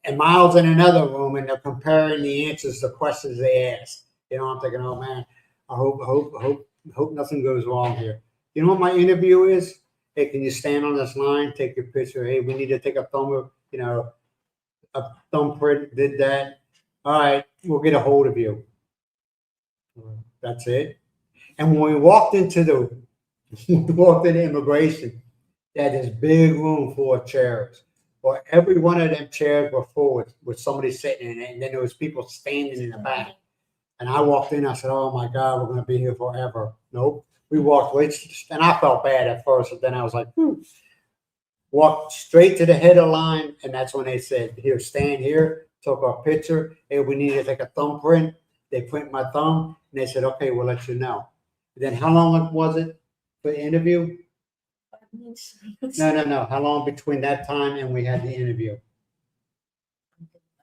and Miles in another room and they're comparing the answers to questions they ask. I'm thinking, "Oh man, I hope nothing goes wrong here." You know what my interview is? "Hey, can you stand on this line, take your picture? Hey, we need to take a thumbprint, did that. All right, we'll get a hold of you." That's it. And when we walked into immigration, they had this big room full of chairs. Well, every one of them chairs were full with somebody sitting in it, and then there was people standing in the back. And I walked in, I said, "Oh my God, we're going to be here forever." Nope. We walked right, and I felt bad at first, but then I was like, walked straight to the head of the line, and that's when they said, "Here, stand here." Took our picture. Hey, we need to take a thumbprint. They print my thumb, and they said, "Okay, we'll let you know." Then how long was it for the interview? No. How long between that time and we had the interview?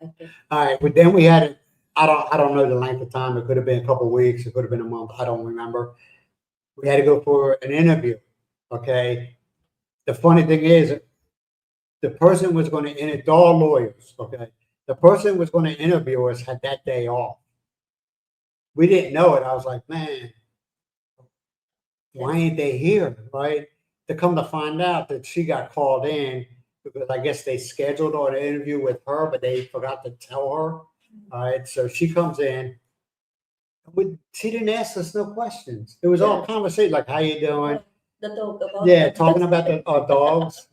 Okay. All right, but then we had it. I don't know the length of time. It could have been a couple of weeks. It could have been a month. I don't remember. We had to go for an interview. Okay. The funny thing is, the person was going to interview all lawyers. Okay. The person was going to interview us had that day off. We didn't know it. I was like, "Man, why ain't they here?" Right? To come to find out that she got called in because I guess they scheduled an interview with her, but they forgot to tell her. All right. So she comes in. She didn't ask us no questions. It was all conversation, like, "How you doing?" The talk about Yeah, talking about our dogs,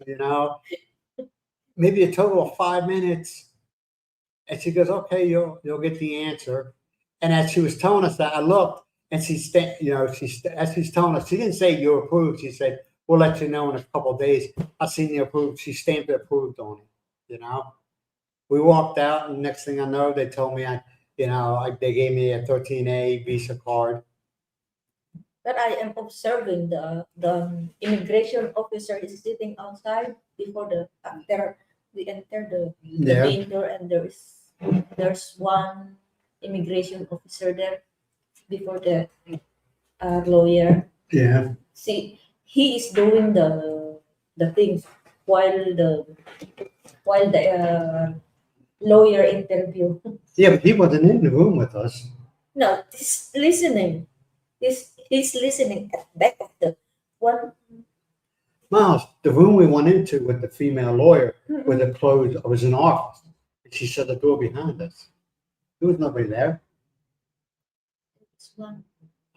maybe a total of 5 minutes. And she goes, "Okay, you'll get the answer." And as she was telling us that, I looked, and as she's telling us, she didn't say "you're approved." She said, "We'll let you know in a couple of days." I seen the approved. She stamped approved on it. We walked out, and next thing I know, they told me they gave me a 13A Visa card. But I am observing the immigration officer is sitting outside before after we enter the Yeah. main door, and there's one immigration officer there before the lawyer. Yeah. See, he is doing the things while the lawyer interview. Yeah, but he wasn't in the room with us. No, he's listening. He's listening at back of the one. Miles, the room we went into with the female lawyer with the closed was an office. She shut the door behind us. There was nobody there. It's one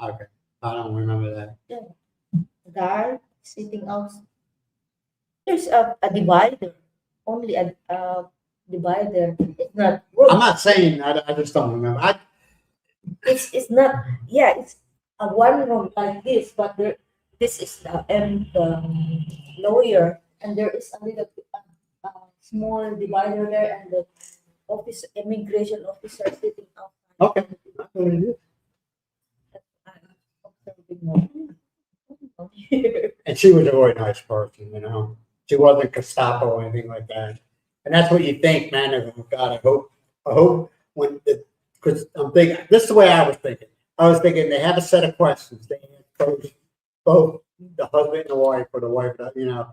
Okay. I don't remember that. guy sitting out. There's a divider. Only a divider. It's not I'm room. not saying I just don't remember. It's not. Yeah, it's a one room like this, but this is the lawyer, and there is a little a small divider there, and the immigration officer sitting out. Okay. That's what it is. And she was a really nice person, you know. She wasn't Gestapo or anything like that. And that's what you think, man. Oh God, I hope when the, because I'm thinking, this is the way I was thinking. I was thinking they have a set of questions. They answer both the husband and the wife, or the wife, you know,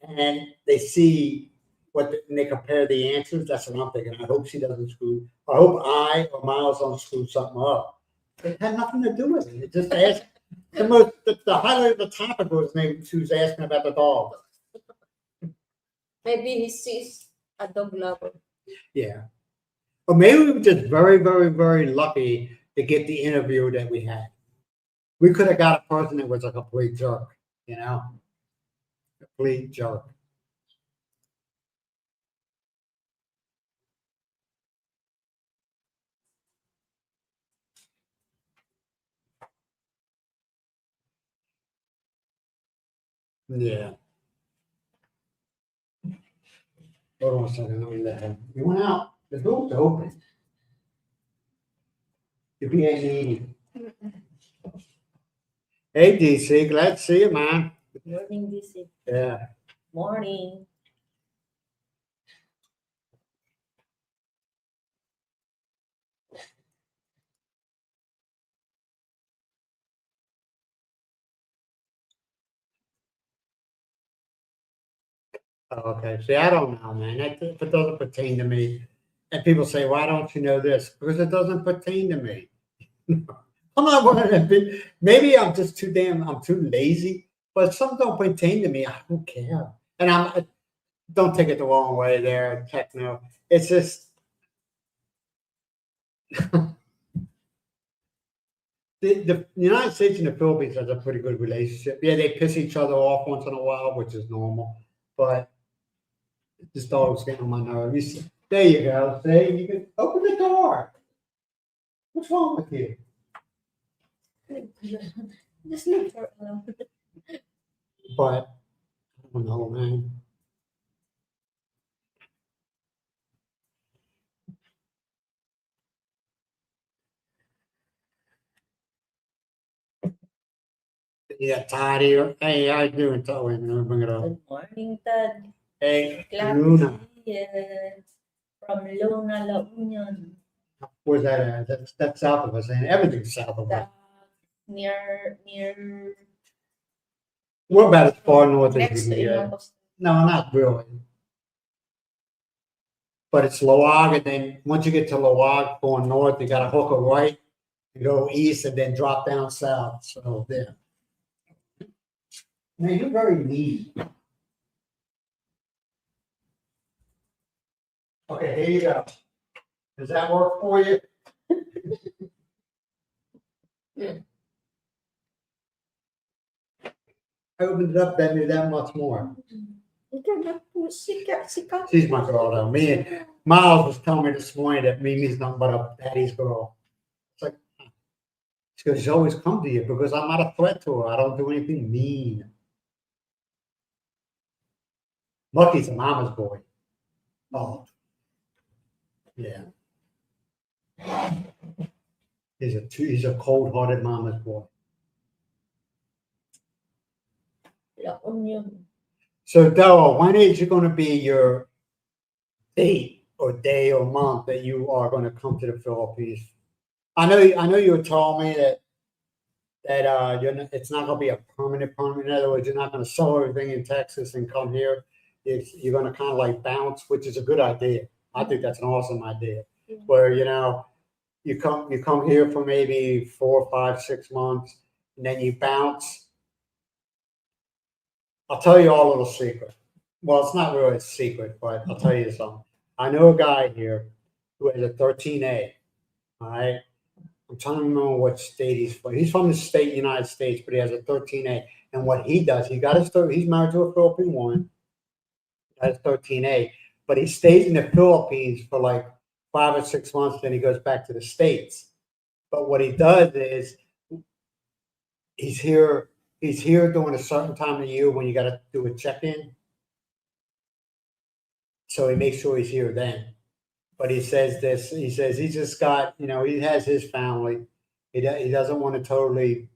and they see and they compare the answers. That's what I'm thinking. I hope she doesn't screw. I hope I or Miles don't screw something up. It had nothing to do with it. It just asked the highlight of the topic was maybe she was asking about the dog. Maybe he sees a dog lover. Yeah. Or maybe we were just very, very, very lucky to get the interview that we had. We could have got a person that was a complete jerk, you know? Complete jerk. Yeah. Hold on a second. Let me let him. He went out. The door's open. If he ain't eating. Hey, DC. Glad to see you, man. Good morning, DC. Yeah. Morning. Oh, okay. See, I don't know, man. If it doesn't pertain to me. And people say, why don't you know this? Because it doesn't pertain to me. I'm not one of them. Maybe I'm just I'm too lazy. But some don't pertain to me. I don't care. And don't take it the wrong way there, techno. It's just the United States and the Philippines has a pretty good relationship. Yeah, they piss each other off once in a while, which is normal. But this dog's getting on my nerves. There you go. See, you can open the door. What's wrong with you? Just leave her alone. But I don't know, man. Yeah, tidy. Hey, how you doing, Todd? Wait a minute, let me bring it up. Good morning, Tad. Hey, Glad Luna. to see you from Luna, La Union. Where's that at? That's south of us, and everything's south of us. Near We're about as far north as next you to can get. Ilocos. No, not really. But it's Loag, and then once you get to Loag, going north, you got to hook a right, and go east, and then drop down south. So there. Man, you're very neat. Okay, here you go. Does that work for you? I opened it up, that knew that much more. She's my girl, though. Me and Miles was telling me this morning that Mimi's nothing but a daddy's girl. It's like, she goes, she's always come to you because I'm not a threat to her. I don't do anything mean. Lucky's a mama's boy. Oh, yeah. He's a cold-hearted mama's boy. La Union. So, Della, when is it going to be your date or day or month that you are going to come to the Philippines? I know you were telling me that it's not going to be a permanent. In other words, you're not going to sell everything in Texas and come here. You're going to kind of like bounce, which is a good idea. I think that's an awesome idea. Where you come here for maybe 4, 5, 6 months, and then you bounce. I'll tell you all a little secret. Well, it's not really a secret, but I'll tell you something. I know a guy here who has a 13A. All right. I'm trying to remember what state he's from. He's from the state, United States, but he has a 13A. And what he does, he's married to a Philippine woman, has 13A, but he stays in the Philippines for like 5 or 6 months, then he goes back to the States. But what he does is he's here during a certain time of year when you got to do a check-in. So he makes sure he's here then. But he says he's just got, he has his family. He doesn't want to totally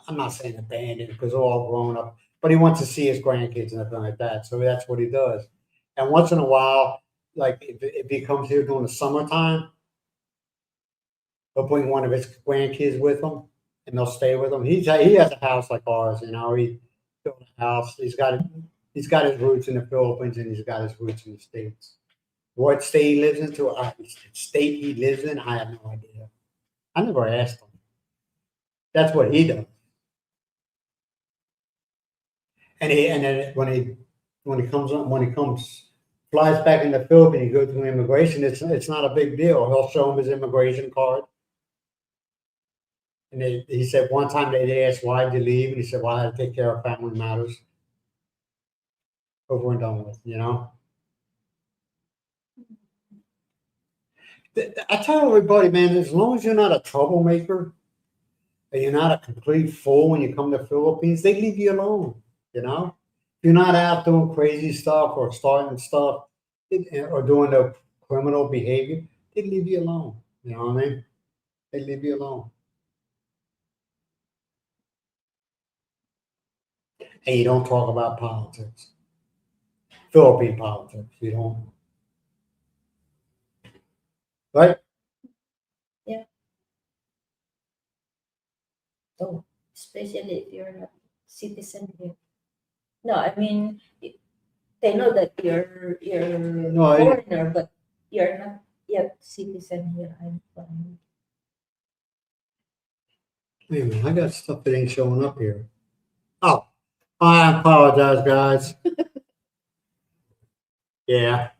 I'm not saying abandoned because they're all grown up, but he wants to see his grandkids and everything like that. So that's what he does. And once in a while, like if he comes here during the summertime, he'll bring one of his grandkids with him, and they'll stay with him. He has a house like ours, you know. He built a house. He's got his roots in the Philippines, and he's got his roots in the States. What state he lives into, state he lives in, I have no idea. I never asked him. That's what he does. And then when he comes flies back in the Philippines, he goes through immigration. It's not a big deal. He'll show him his immigration card. And he said one time they asked why did you leave, and he said, "Well, I had to take care of family matters." Over and done with, you know. I tell everybody, man, as long as you're not a troublemaker and you're not a complete fool when you come to the Philippines, they leave you alone. You know, if you're not out doing crazy stuff or starting stuff or doing the criminal behavior, they leave you alone. You know what I mean? They leave you alone. And you don't talk about politics, Philippine politics. You don't, right? So, especially if you're not citizen here. No, I mean, they know that you're No, foreigner, but you're not yet citizen here. I'm fine. wait a minute, I got stuff that ain't showing up here. Oh, I apologize, guys. Yeah.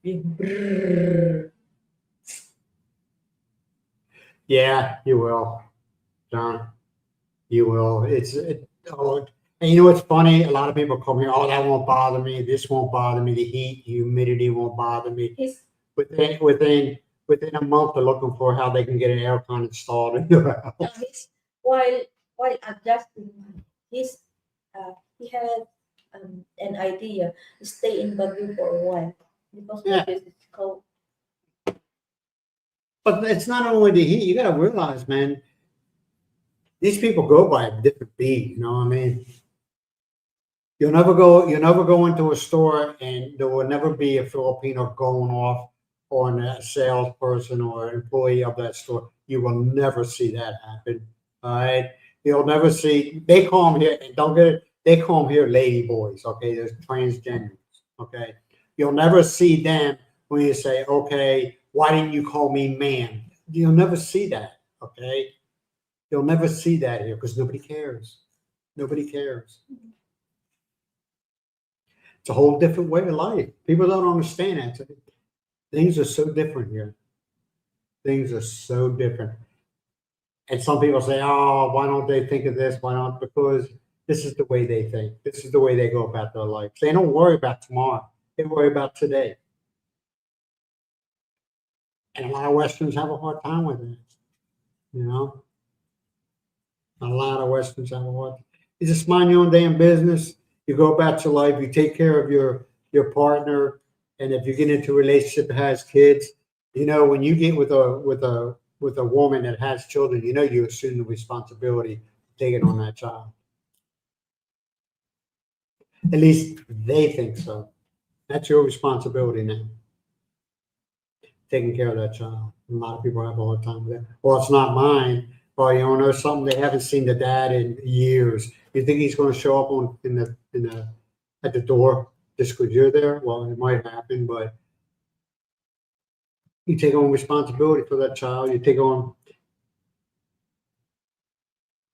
Brrr. Yeah, you will, John. You will. Oh, and you know what's funny? A lot of people come here. Oh, that won't bother me. This won't bother me. The heat, humidity won't bother me. He's Within a month, they're looking for how they can get an aircon installed in their house. he's while adjusting, he's he had an idea to stay in Baguio for a while because Yeah. Baguio is cold. But it's not only the heat. You got to realize, man. These people go by a different beat. You know what I mean? You'll never go into a store and there will never be a Filipino going off on a salesperson or employee of that store. You will never see that happen. All right. You'll never see, they call them here, and don't get it, they call them here lady boys. Okay. There's transgenders. Okay. You'll never see them when you say, okay, why didn't you call me man? You'll never see that. Okay. You'll never see that here because nobody cares. Nobody cares. It's a whole different way of life. People don't understand that. Things are so different here. Things are so different. And some people say, oh, why don't they think of this? Why not? Because this is the way they think. This is the way they go about their life. They don't worry about tomorrow. They worry about today. And a lot of Westerns have a hard time with it. You know? A lot of Westerns have a hard time. You just mind your own damn business. You go about your life. You take care of your partner. And if you get into a relationship that has kids, you know, when you get with a woman that has children, you know you assume the responsibility of taking on that child. At least they think so. That's your responsibility now. Taking care of that child. A lot of people have a hard time with that. Well, it's not mine. Or you don't know something, they haven't seen the dad in years. You think he's going to show up at the door just because you're there? Well, it might happen, but you take on responsibility for that child. You take on,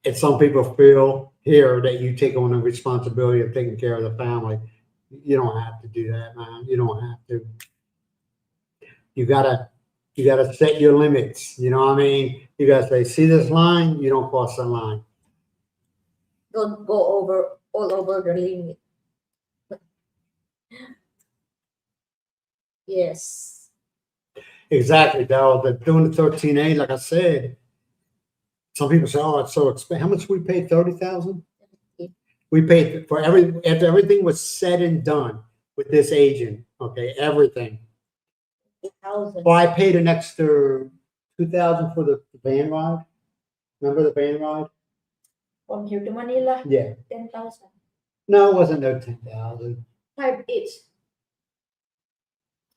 and some people feel here that you take on the responsibility of taking care of the family. You don't have to do that, man. You don't have to. You gotta set your limits. You know what I mean? You gotta say, see this line, you don't cross that line. Don't go over all over the limit. Yes. Exactly, Dell. The doing the 13A, like I said, some people say, "Oh, it's so expensive." How much we paid? 30,000. We paid for after everything was said and done with this agent. Okay, everything. 8,000. Well, I paid an extra 2,000 for the van ride. Remember the van ride? From here to Manila, Yeah. 10,000. No, it wasn't no 10,000. 5 each.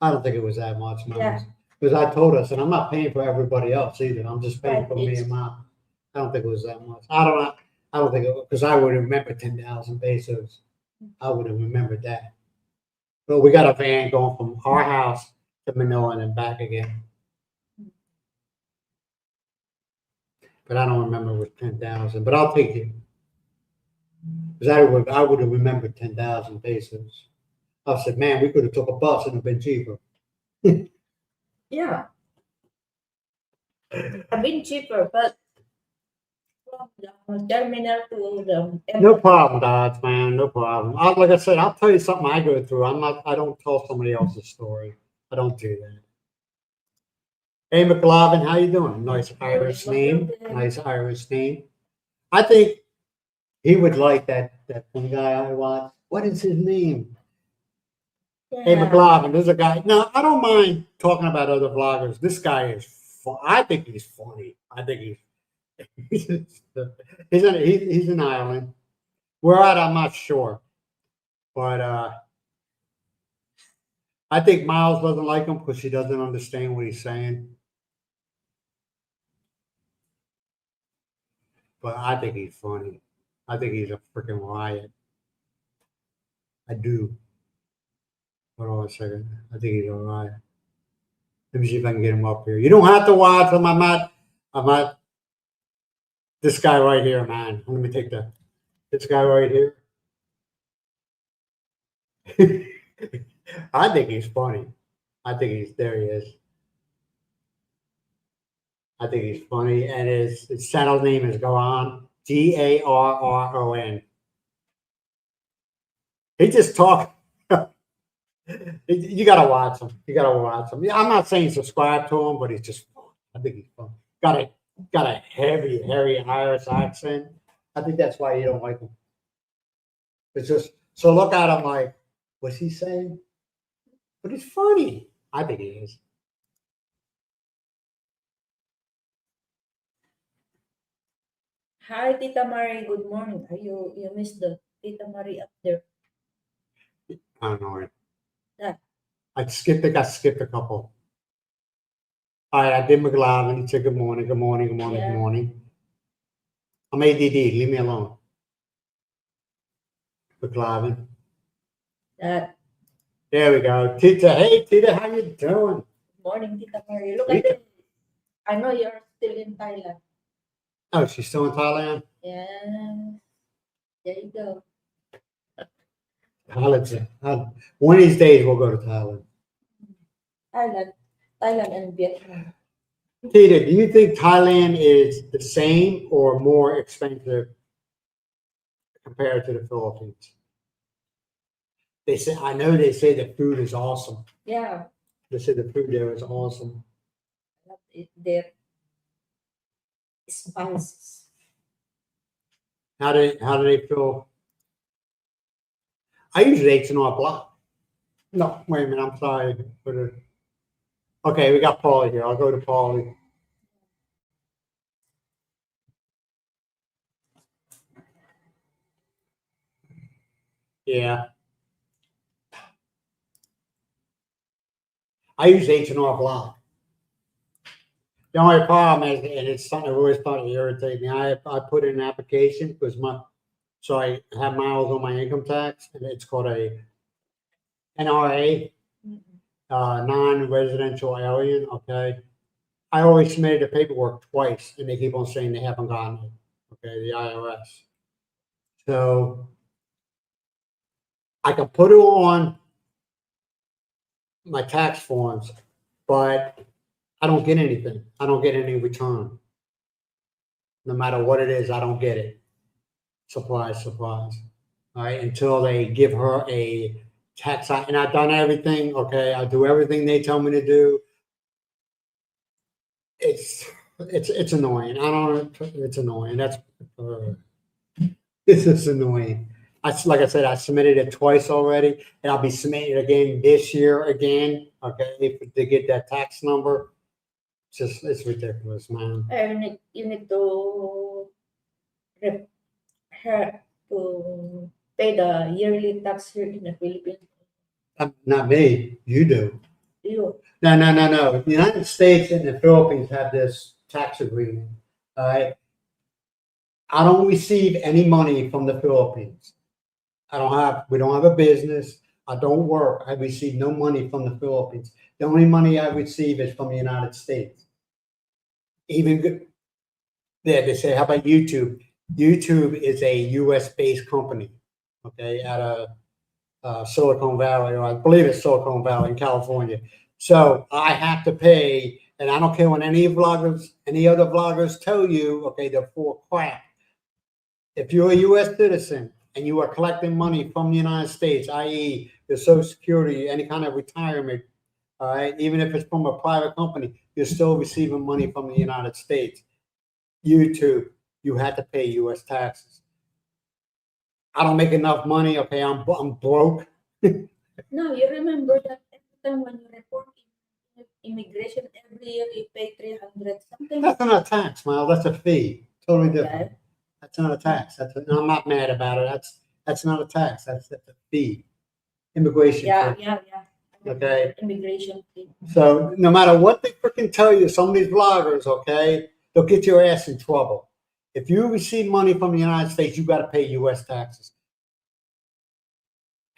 I don't think it was that much, Yeah. Myles. Because I told us, and I'm not paying for everybody else either. I'm just paying Right, for me it's- and mom. I don't think it was that much. I don't know. I don't think it was, because I would have remembered 10,000 pesos. I would have remembered that. But we got a van going from our house to Manila and then back again. But I don't remember it was 10,000. But I'll take it. Because I would have remembered 10,000 pesos. I said, man, we could have took a bus and it been cheaper. Yeah. A bit cheaper, but from the terminal to the No problem, Dodge, man. No problem. Like I said, I'll tell you something I go through. I don't tell somebody else's story. I don't do that. Hey, McLovin, how you doing? Nice Irish name. Nice Irish name. I think he would like that one guy I watched. What is his name? Hey, Yeah. McLovin, there's a guy. No, I don't mind talking about other vloggers. This guy is I think he's funny. I think he's he's an island. Where at, I'm not sure. But I think Myles doesn't like him because he doesn't understand what he's saying. But I think he's funny. I think he's a freaking riot. I do. Hold on a second. I think he's a riot. Let me see if I can get him up here. You don't have to watch him. I'm not this guy right here, man. Let me take this guy right here. I think he's funny. I think there he is. I think he's funny. And his channel name is Garon. Garron. He just talk. You gotta watch him. You gotta watch him. Yeah, I'm not saying subscribe to him, but he's just fun. I think he's fun. Got a heavy Irish accent. I think that's why you don't like him. It's just so look at him like, what's he saying? But he's funny. I think he is. Hi, Tita Marie. Good morning. Are you missed the Tita Marie up there? I don't know. Yeah. I think I skipped a couple. All right, I did McLovin. He said good morning, good morning, good morning, Yeah. good morning. I'm ADD. Leave me alone. McLovin. That. There we go. Tita, hey Tita, how you doing? Good morning, Tita Marie. Look at Tita. this. I know you're still in Thailand. Oh, she's still in Thailand? Yeah. There you go. One of these days we'll go to Thailand. Thailand and Vietnam. Tita, do you think Thailand is the same or more expensive compared to the Philippines? I know they say the food is awesome. Yeah. They say the food there is awesome. Their spices. How do they feel? I usually eat an block. No, wait a minute. I'm sorry. Okay, we got Paulie here. I'll go to Paulie. Yeah. I use H&R Block. The only problem is, and it's something that always started to irritate me. I put in an application because so I have Myles on my income tax, and it's called a NRA, non-residential alien. Okay, I always submitted the paperwork twice, and they keep on saying they haven't gotten it. Okay, the IRS. So I can put it on my tax forms, but I don't get anything. I don't get any return. No matter what it is, I don't get it. Surprise, surprise. All right, until they give her a tax, and I've done everything. Okay, I do everything they tell me to do. It's annoying. I don't. It's annoying. This is annoying. like I said, I submitted it twice already, and I'll be submitting it again this year again. Okay, to get that tax number. It's ridiculous, man. You need to rep, to pay the yearly tax here in the Philippines. Not me. You do. You. No. The United States and the Philippines have this tax agreement. All right. I don't receive any money from the Philippines. We don't have a business. I don't work. I receive no money from the Philippines. The only money I receive is from the United States. They say, how about YouTube? YouTube is a US based company, okay, out of Silicon Valley, or I believe it's Silicon Valley in California. So I have to pay, and I don't care what any other vloggers tell you, okay, they're full of crap. If you're a US citizen and you are collecting money from the United States, i.e., your Social Security, any kind of retirement, all right, even if it's from a private company, you're still receiving money from the United States. YouTube, you have to pay US taxes. I don't make enough money, okay, I'm broke. No, you remember that every time when you report immigration every year you pay 300 something. That's not a tax, Myles. That's a fee. Totally different. Okay. That's not a tax. I'm not mad about it. That's not a tax. That's a fee. Immigration fee. Yeah. Okay. Immigration fee. So no matter what they freaking tell you, some of these bloggers, okay, they'll get your ass in trouble. If you receive money from the United States, you got to pay U.S. taxes.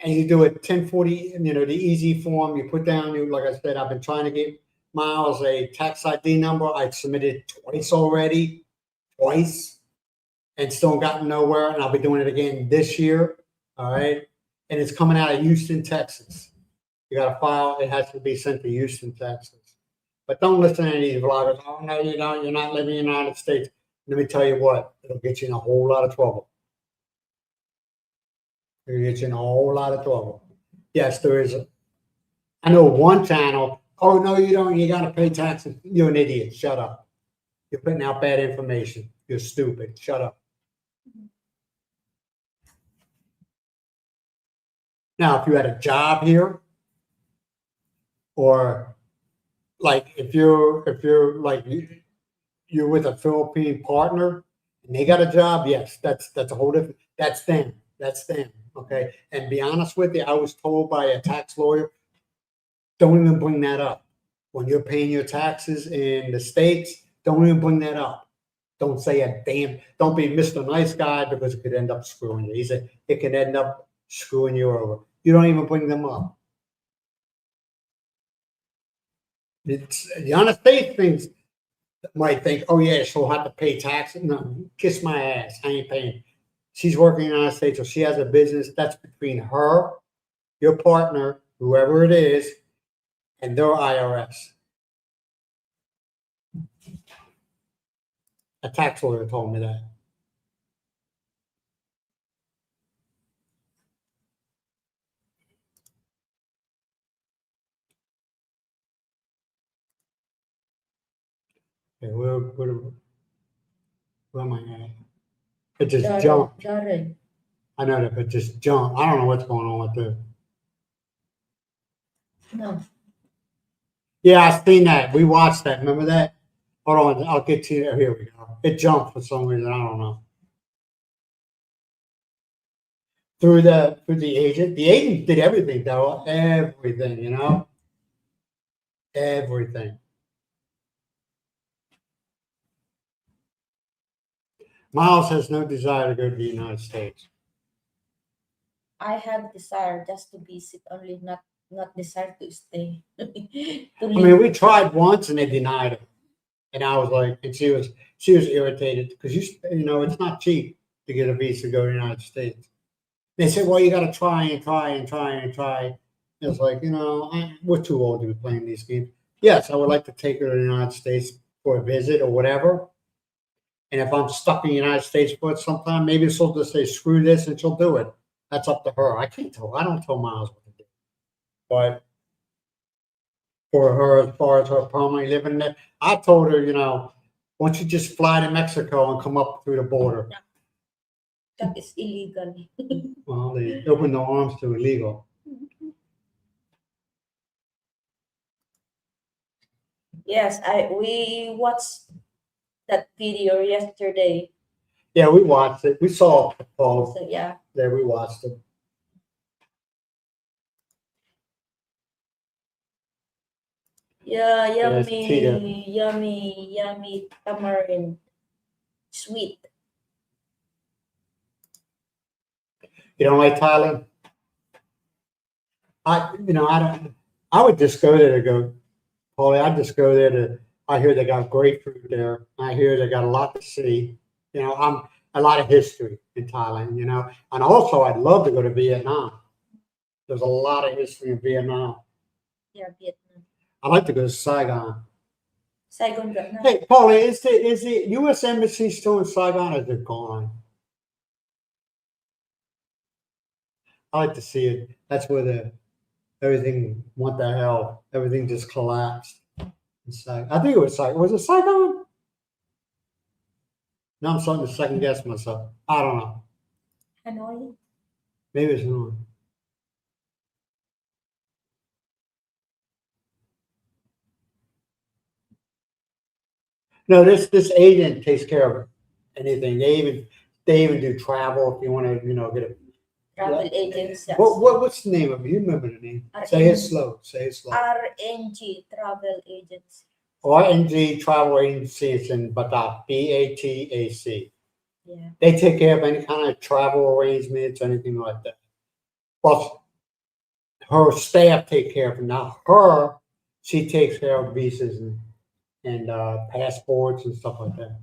And you do it 1040, the easy form. You put down, like I said, I've been trying to get Myles a tax ID number. I submitted twice already, and still gotten nowhere. And I'll be doing it again this year. All right. And it's coming out of Houston, Texas. You got to file. It has to be sent to Houston, Texas. But don't listen to any of these vloggers. Oh, no, you don't. You're not living in the United States. Let me tell you what, it'll get you in a whole lot of trouble. It'll get you in a whole lot of trouble. Yes, there is. I know one channel. Oh, no, you don't. You got to pay taxes. You're an idiot. Shut up. You're putting out bad information. You're stupid. Shut up. Now, if you had a job here, or like if you're like you're with a Philippine partner and they got a job, yes, that's a whole different. That's them. Okay. And be honest with you, I was told by a tax lawyer, don't even bring that up when you're paying your taxes in the States. Don't even bring that up. Don't say a damn. Don't be Mr. Nice Guy, because it could end up screwing you. He said it can end up screwing you over. You don't even bring them up. It's the United States things might think, oh yeah, she'll have to pay taxes. No, kiss my ass. I ain't paying. She's working in the United States, so she has a business. That's between her, your partner, whoever it is, and their IRS. A tax lawyer told me that. Okay, where am I at? It just jumped. Darren. I know that, but just jumped. I don't know what's going on with it. No. Yeah, I seen that. We watched that. Remember that? Hold on, I'll get to you. Here we go. It jumped for some reason. I don't know. Through the agent. The agent did everything, though. Everything, Everything. Myles has no desire to go to the United States. I have desire just to visit, only not desire to stay. I mean, we tried once and they denied it. And I was like, and she was irritated because it's not cheap to get a visa to go to the United States. They said, well, you got to try and try and try and try. It's like, we're too old to be playing these games. Yes, I would like to take her to the United States for a visit or whatever. And if I'm stuck in the United States for some time, maybe she'll just say, screw this, and she'll do it. That's up to her. I don't tell Myles what to do. But for her, as far as her permanently living there, I told her, why don't you just fly to Mexico and come up through the border? That is illegal. Well, they opened their arms to illegal. Yes, we watched that video yesterday. Yeah, we watched it. We saw Paul. So yeah. There, we watched it. Yeah, Yes, Tita. yummy tamarind. Sweet. You don't like Thailand? I don't. I would just go there to go, Paulie. I'd just go there to. I hear they got great food there. I hear they got a lot to see. I'm a lot of history in Thailand. And also I'd love to go to Vietnam. There's a lot of history in Vietnam. Yeah, Vietnam. I'd like to go to Saigon. Saigon, Vietnam. Hey, Paulie, is the U.S. Embassy still in Saigon or is it gone? I like to see it. That's where everything went to hell. Everything just collapsed. I think it was Saigon. Was it Saigon? Now I'm starting to second guess myself. I don't know. Hanoi. Maybe it's not. No, this agent takes care of anything. They even do travel if you want to, get a Travel agents. Yes. what's the name of it? You remember the name? Say it slow. Say it slow. RNG Travel Agents. RNG Travel Agency. It's in Batak. BATAC. Yeah. They take care of any kind of travel arrangements, anything like that. Well, her staff take care of it. Now she takes care of visas and passports and stuff like that.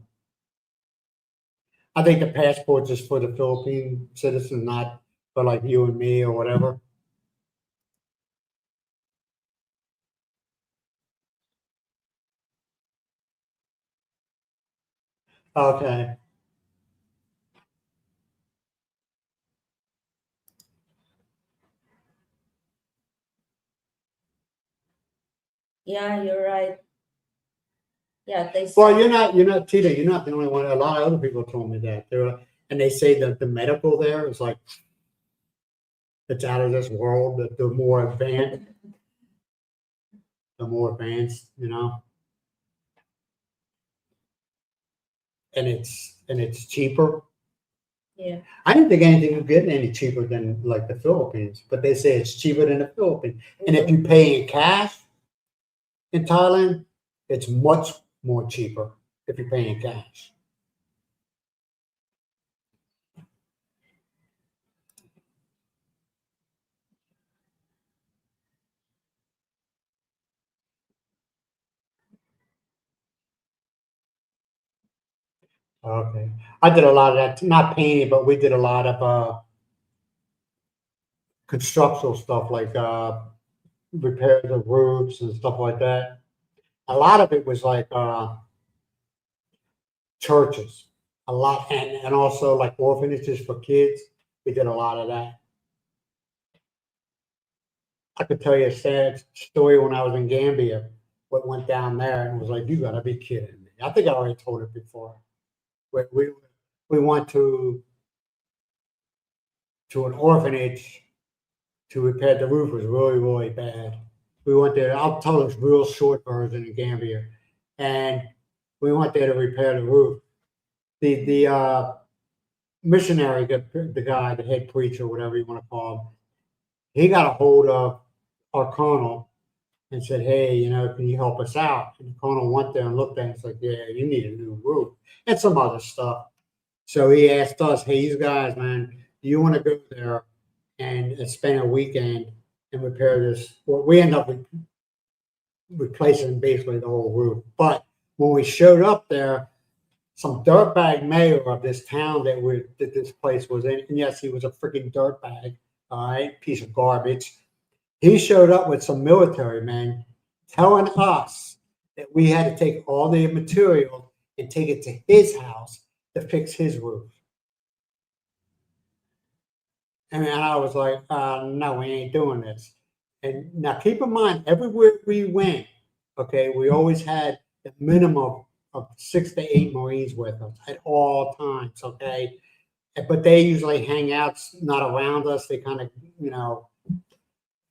I think the passports is for the Philippine citizens, not for like you and me or whatever. Okay. Yeah, you're right. Yeah, they Well, you're not Tita. You're not the only one. A lot of other people told me that. And they say that the medical there is like it's out of this world. That the more advanced, and it's cheaper. Yeah. I didn't think anything was getting any cheaper than like the Philippines, but they say it's cheaper than the Philippines. And if you pay in cash in Thailand, it's much more cheaper if you pay in cash. Okay. I did a lot of that, not painting, but we did a lot of constructional stuff like repairs of roofs and stuff like that. A lot of it was like churches, a lot, and also like orphanages for kids. We did a lot of that. I could tell you a sad story when I was in Gambia, what went down there, and it was like, you gotta be kidding me. I think I already told it before. We went to an orphanage to repair the roof. It was really, really bad. We went there. I'll tell this real short version in Gambia. And we went there to repair the roof. The missionary, the guy, the head preacher, whatever you want to call him, he got a hold of our colonel and said, hey, can you help us out? And the colonel went there and looked at it and said, yeah, you need a new roof and some other stuff. So he asked us, hey, you guys, man, do you want to go there and spend a weekend and repair this? Well, we end up replacing basically the whole roof. But when we showed up there, some dirtbag mayor of this town that this place was in, and yes, he was a freaking dirtbag, all right, piece of garbage. He showed up with some military men telling us that we had to take all the material and take it to his house to fix his roof. And I was like, no, we ain't doing this. And now keep in mind, everywhere we went, okay, we always had a minimum of 6 to 8 Marines with us at all times, okay? but they usually hang out not around us. They kind of, you know,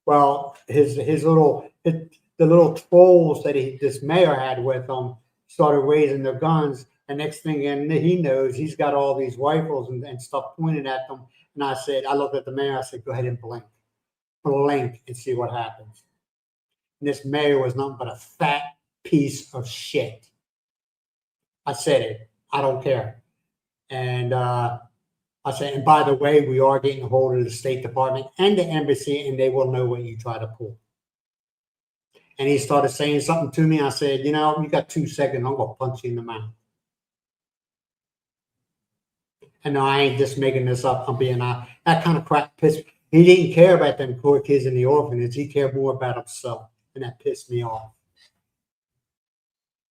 well, the little trolls that this mayor had with him started raising their guns. And next thing and he knows, he's got all these rifles and stuff pointed at them. And I looked at the mayor. I said, "Go ahead and blink and see what happens." And this mayor was nothing but a fat piece of shit. I said it. I don't care. And I said, and by the way, we are getting a hold of the State Department and the embassy, and they will know what you try to pull. And he started saying something to me. I said, you know, you got 2 seconds. I'm gonna punch you in the mouth. And no, I ain't just making this up. I'm being that kind of crap pissed. He didn't care about them poor kids in the orphanage. He cared more about himself, and that pissed me off.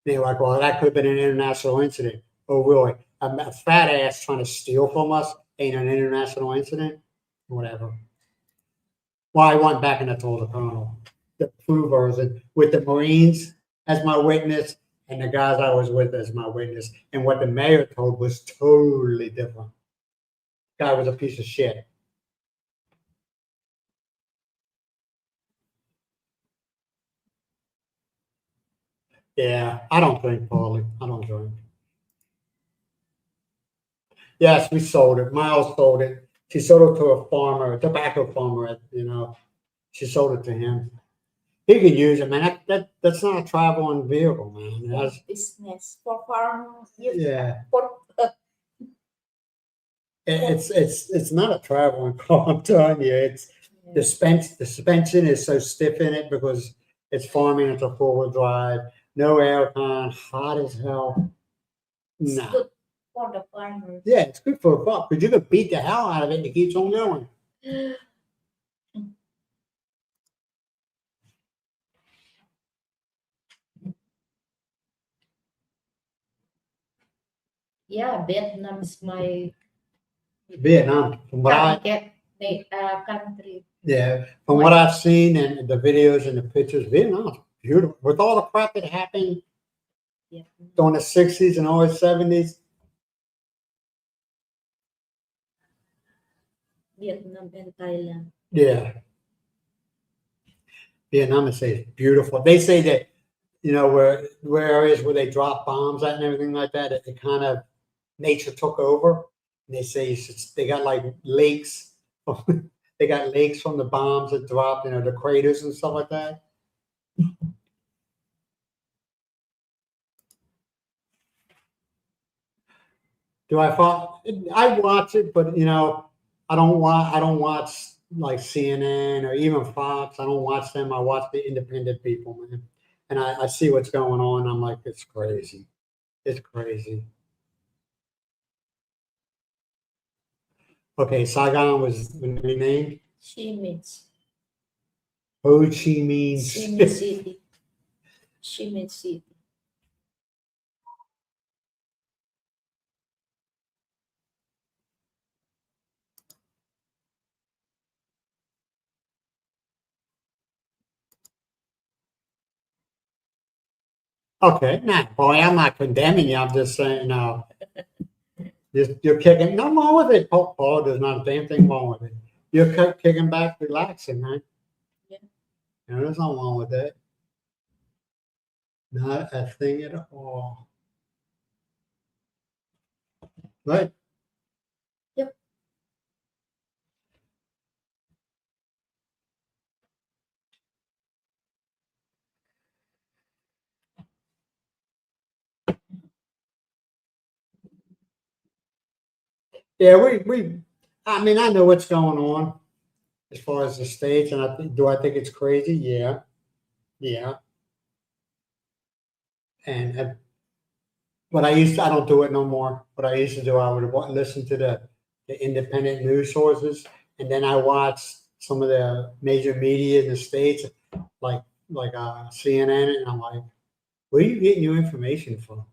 They're like, well, that could have been an international incident. Oh, really? A fat ass trying to steal from us ain't an international incident? Whatever. Well, I went back and I told the colonel the true version with the Marines as my witness and the guys I was with as my witness. And what the mayor told was totally different. Guy was a piece of shit. Yeah, I don't drink, Paulie. I don't drink. Yes, we sold it. Myles sold it. She sold it to a farmer, a tobacco farmer. You know, she sold it to him. He could use it, man. That's not a traveling vehicle, man. For business, for farm, Yeah, for it's not a traveling car. I'm telling you, it's the suspension is so stiff in it because it's farming. It's a four-wheel drive, no aircon, hot as hell. it's No. good for the farmers. Yeah, it's good for a buck because you could beat the hell out of it and it keeps on going. Yeah, Vietnam is my Vietnam, from what I country. yeah, from what I've seen and the videos and the pictures, Vietnam's beautiful. With all the crap that happened Yeah. during the 60s and early 70s. Vietnam and Thailand. Yeah, Vietnam is beautiful. They say that, you know, where areas where they drop bombs at and everything like that, it kind of nature took over. And they say they got like lakes. They got lakes from the bombs that dropped, you know, the craters and stuff like that. Do I follow? I watch it, but you know, I don't watch like CNN or even Fox. I don't watch them. I watch the independent people, man. And I see what's going on. I'm like, it's crazy. It's crazy. Okay, Saigon was renamed She means Ho Chi Minh. City. She means city. Okay, now, boy, I'm not condemning you. I'm just saying, no, you're kicking. No wrong with it, Paul. There's not a damn thing wrong with it. You're kicking back, relaxing, man. Yeah. You know, there's nothing wrong with that. Not a thing at all. Right? Yep. Yeah, I mean, I know what's going on as far as the states, and do I think it's crazy? Yeah, yeah. And but I don't do it no more. What I used to do, I would listen to the independent news sources, and then I watch some of the major media in the states, like CNN, and I'm like, where are you getting your information from?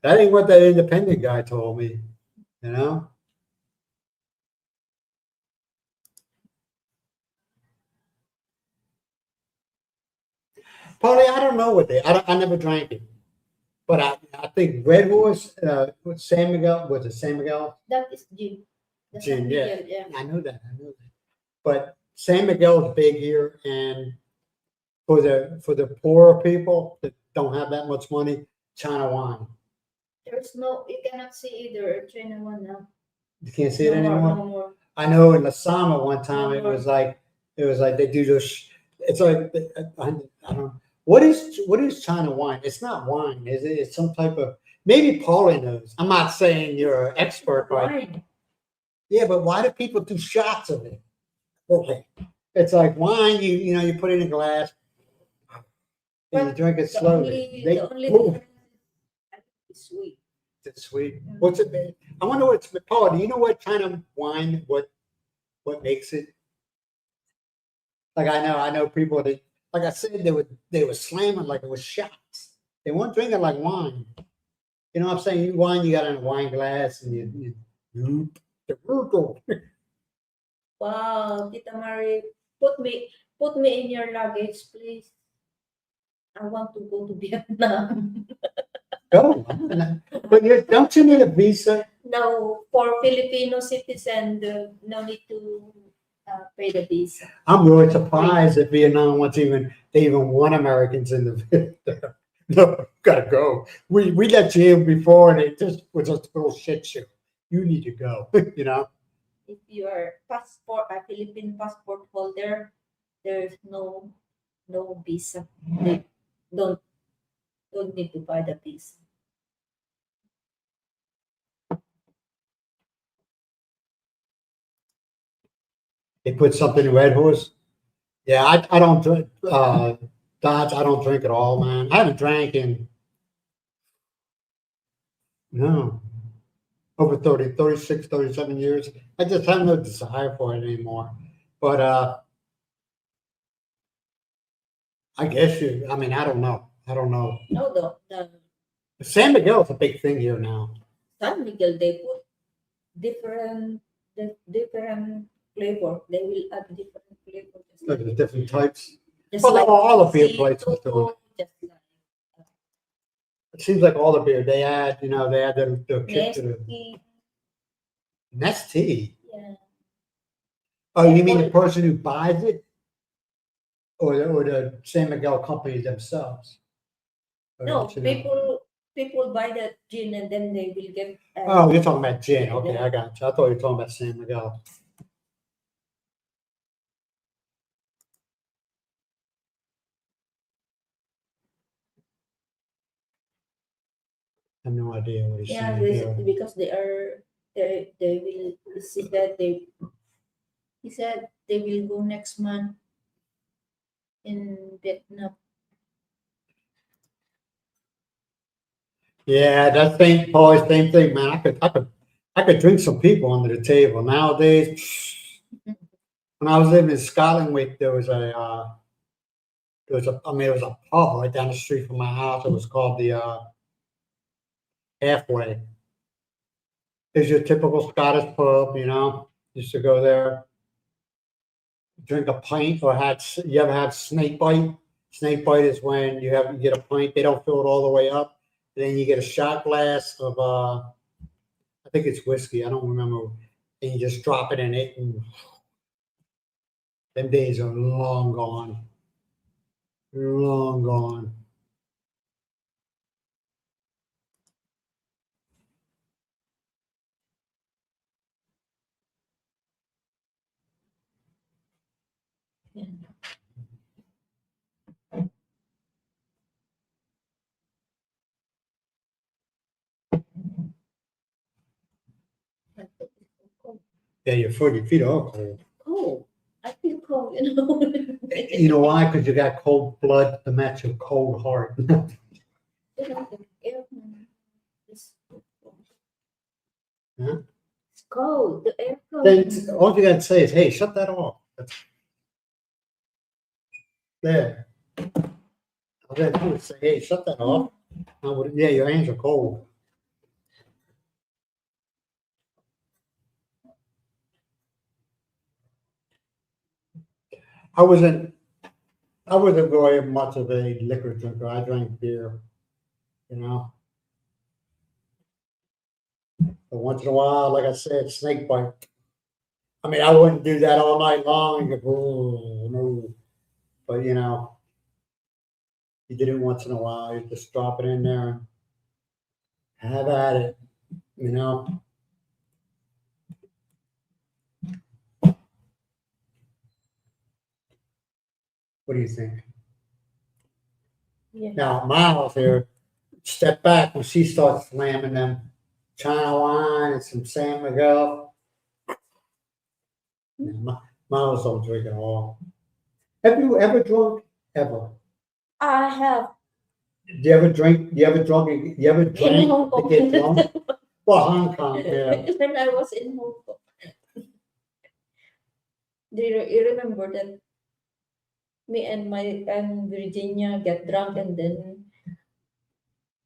That ain't what that independent guy told me, you know. Probably I don't know what I never drank it. But I think Red Horse, with San Miguel, was it San Miguel? That is gin. The Gin, San yeah. Miguel, yeah. I know that. I know that. But San Miguel is big here, and for the poorer people that don't have that much money, China wine. There's no, you cannot see either China one now. You can't see it No more, anymore. no more. I know in the summer one time No it more. was like they do this. It's like I don't. What is China wine? It's not wine, is it? It's some type of maybe Paulie knows. I'm not saying you're an expert, but Wine. yeah, but why do people do shots of it? Okay, it's like wine. You put it in a glass and you But drink it The slowly. only, They the only ooh, difference is sweet. it's sweet. What's it? I wonder what's Paul. Do you know what China wine? What makes it? Like I know people that, like I said, they were slamming like it was shots. They weren't drinking like wine. You know what I'm saying? Wine, you got in a wine glass and you Wow, Tita Marie, put me in your luggage, please. I want to go to Vietnam. go. But don't you need a visa? No, for Filipino citizen, no need to pay the visa. I'm really surprised that Vietnam they even want Americans in the no, gotta go. We let you in before and it just was just a little shit show. You need to go, you know. If you are a Philippine passport holder, there's no visa. They don't don't need to buy the visa. They put something in Red Horse. Yeah, I don't drink Dodge, I don't drink at all, man. I haven't drank in no over 30, 36, 37 years. I just have no desire for it anymore. But I guess I mean, I don't know. I don't know. No, the San Miguel is a big thing here now. San Miguel, they put different flavor. They will add different flavor. Like the different types. Just Well, like all the beer sea places do cocoa, it. just like It seems like all the beer they add, they add the kick to the Nesty. Nestea. Yeah. Oh, you mean the person who buys it, or the San Miguel company themselves? Or No, what you know? people buy that gin and then they will get. Oh, you're talking about gin. Okay, I got you. I thought you were talking about San Miguel. I have no idea what he's Yeah, saying here. because they will. He said they will go next month in Vietnam. Yeah, that same Paul, same thing, man. I could drink some people under the table nowadays. When I was living in Scotland, I mean, it was a pub right down the street from my house. It was called the Halfway. It's your typical Scottish pub, Used to go there, drink a pint, or you ever had snake bite? Snake bite is when you get a pint. They don't fill it all the way up. Then you get a shot glass of I think it's whiskey. I don't remember. And you just drop it in it, and them days are long gone. Long gone. Yeah. Yeah, your feet are cold. Oh, I feel cold, you know. You know why? Because you got cold blood to match your cold heart. It's Huh? it's cold. The air Then cold. all you got to say is, "Hey, shut that off." There. All you got to do is say, "Hey, shut that off." Yeah, your hands are cold. I wasn't. I wasn't very much of a liquor drinker. I drank beer. You know. But once in a while, like I said, snake bite. I mean, I wouldn't do that all night long and go, oh, no. But you did it once in a while. You just drop it in there and have at it. You know. What do you think? Yeah. Now, Myles here, step back when she starts slamming them China wine and some San Miguel. Myles don't drink at all. Have you ever drunk? Ever? I have Do you ever drink? Do you ever drunk? You ever in drink Hong to Kong. get drunk? Well, Hong Kong, yeah. When I was in Hong Kong. Do you remember that me and my and Virginia get drunk and then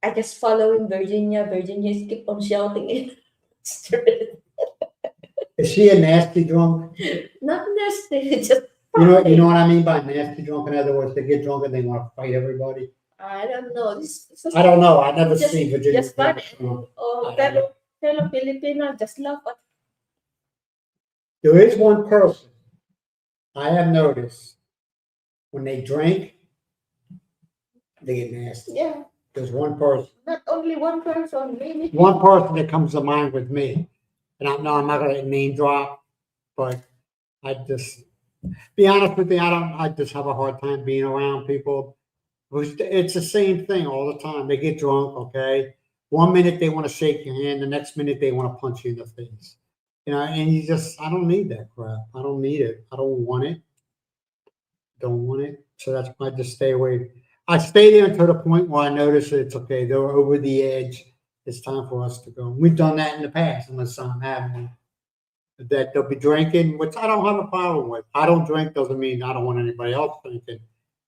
I just following Virginia. Virginia keep on shouting in the street. Is she a nasty drunk? Not nasty, just You know what I mean by nasty drunk? In other words, they get drunk and they want to fight everybody. I don't know. I don't know. I never Just- seen Virginia. just fun. drunk. Oh, I don't know. fellow Filipino just laugh at. There is one person I have noticed when they drink, they get nasty. Yeah, There's one person. not only one person, maybe. One person that comes to mind with me, and I'm not going to name drop, but I just be honest with you, I just have a hard time being around people. It's the same thing all the time. They get drunk, okay. 1 minute they want to shake your hand, the next minute they want to punch you in the face. And I don't need that crap. I don't need it. I don't want it. Don't want it. So that's why I just stay away. I stay there until the point where I notice it's okay. They're over the edge. It's time for us to go. We've done that in the past, unless I'm having that they'll be drinking, which I don't have a problem with. I don't drink doesn't mean I don't want anybody else drinking.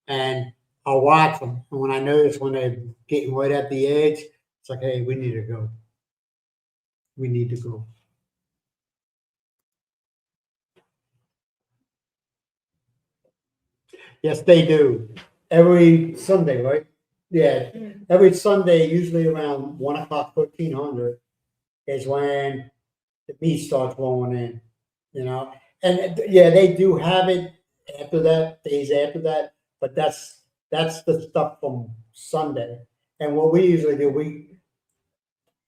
And I'll watch them. And when I notice when they're getting right at the edge, it's like, hey, we need to go. We need to go. Yes, they do. Every Sunday, right? Yeah. Every Sunday, usually around 1 o'clock, 1300, is when the meat starts rolling in. And yeah, they do have it after that, days after that, but that's the stuff from Sunday. And what we usually do,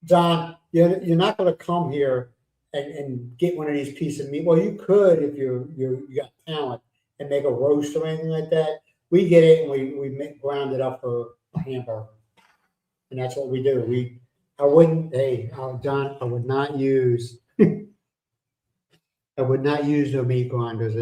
John, you're not going to come here and get one of these pieces of meat. Well, you could if you got talent and make a roast or anything like that. We get it and we ground it up for a hamburger, and that's what we do. I wouldn't, hey, John, I would not use the meat grinders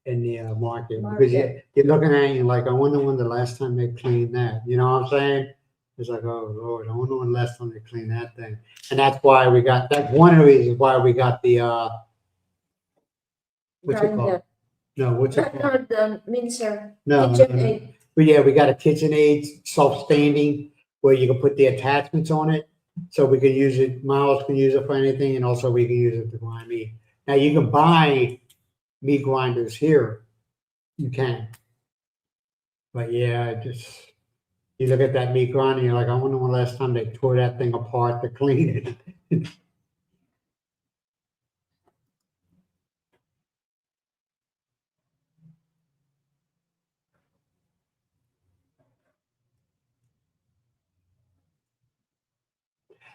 in the market because you're looking at it, you're like, I wonder when the last time they cleaned that. You know what I'm saying? It's like, oh Lord, I wonder when the last time they cleaned that thing. And that's why that's one of the reasons why we got the what's it called? No, what's it called? Not the mincer. No, KitchenAid. But yeah, we got a KitchenAid self-standing where you can put the attachments on it. So we can use it, Myles can use it for anything, and also we can use it to grind meat. Now you can buy meat grinders here. You can. But yeah, you look at that meat grinder, you're like, I wonder when the last time they tore that thing apart to clean it.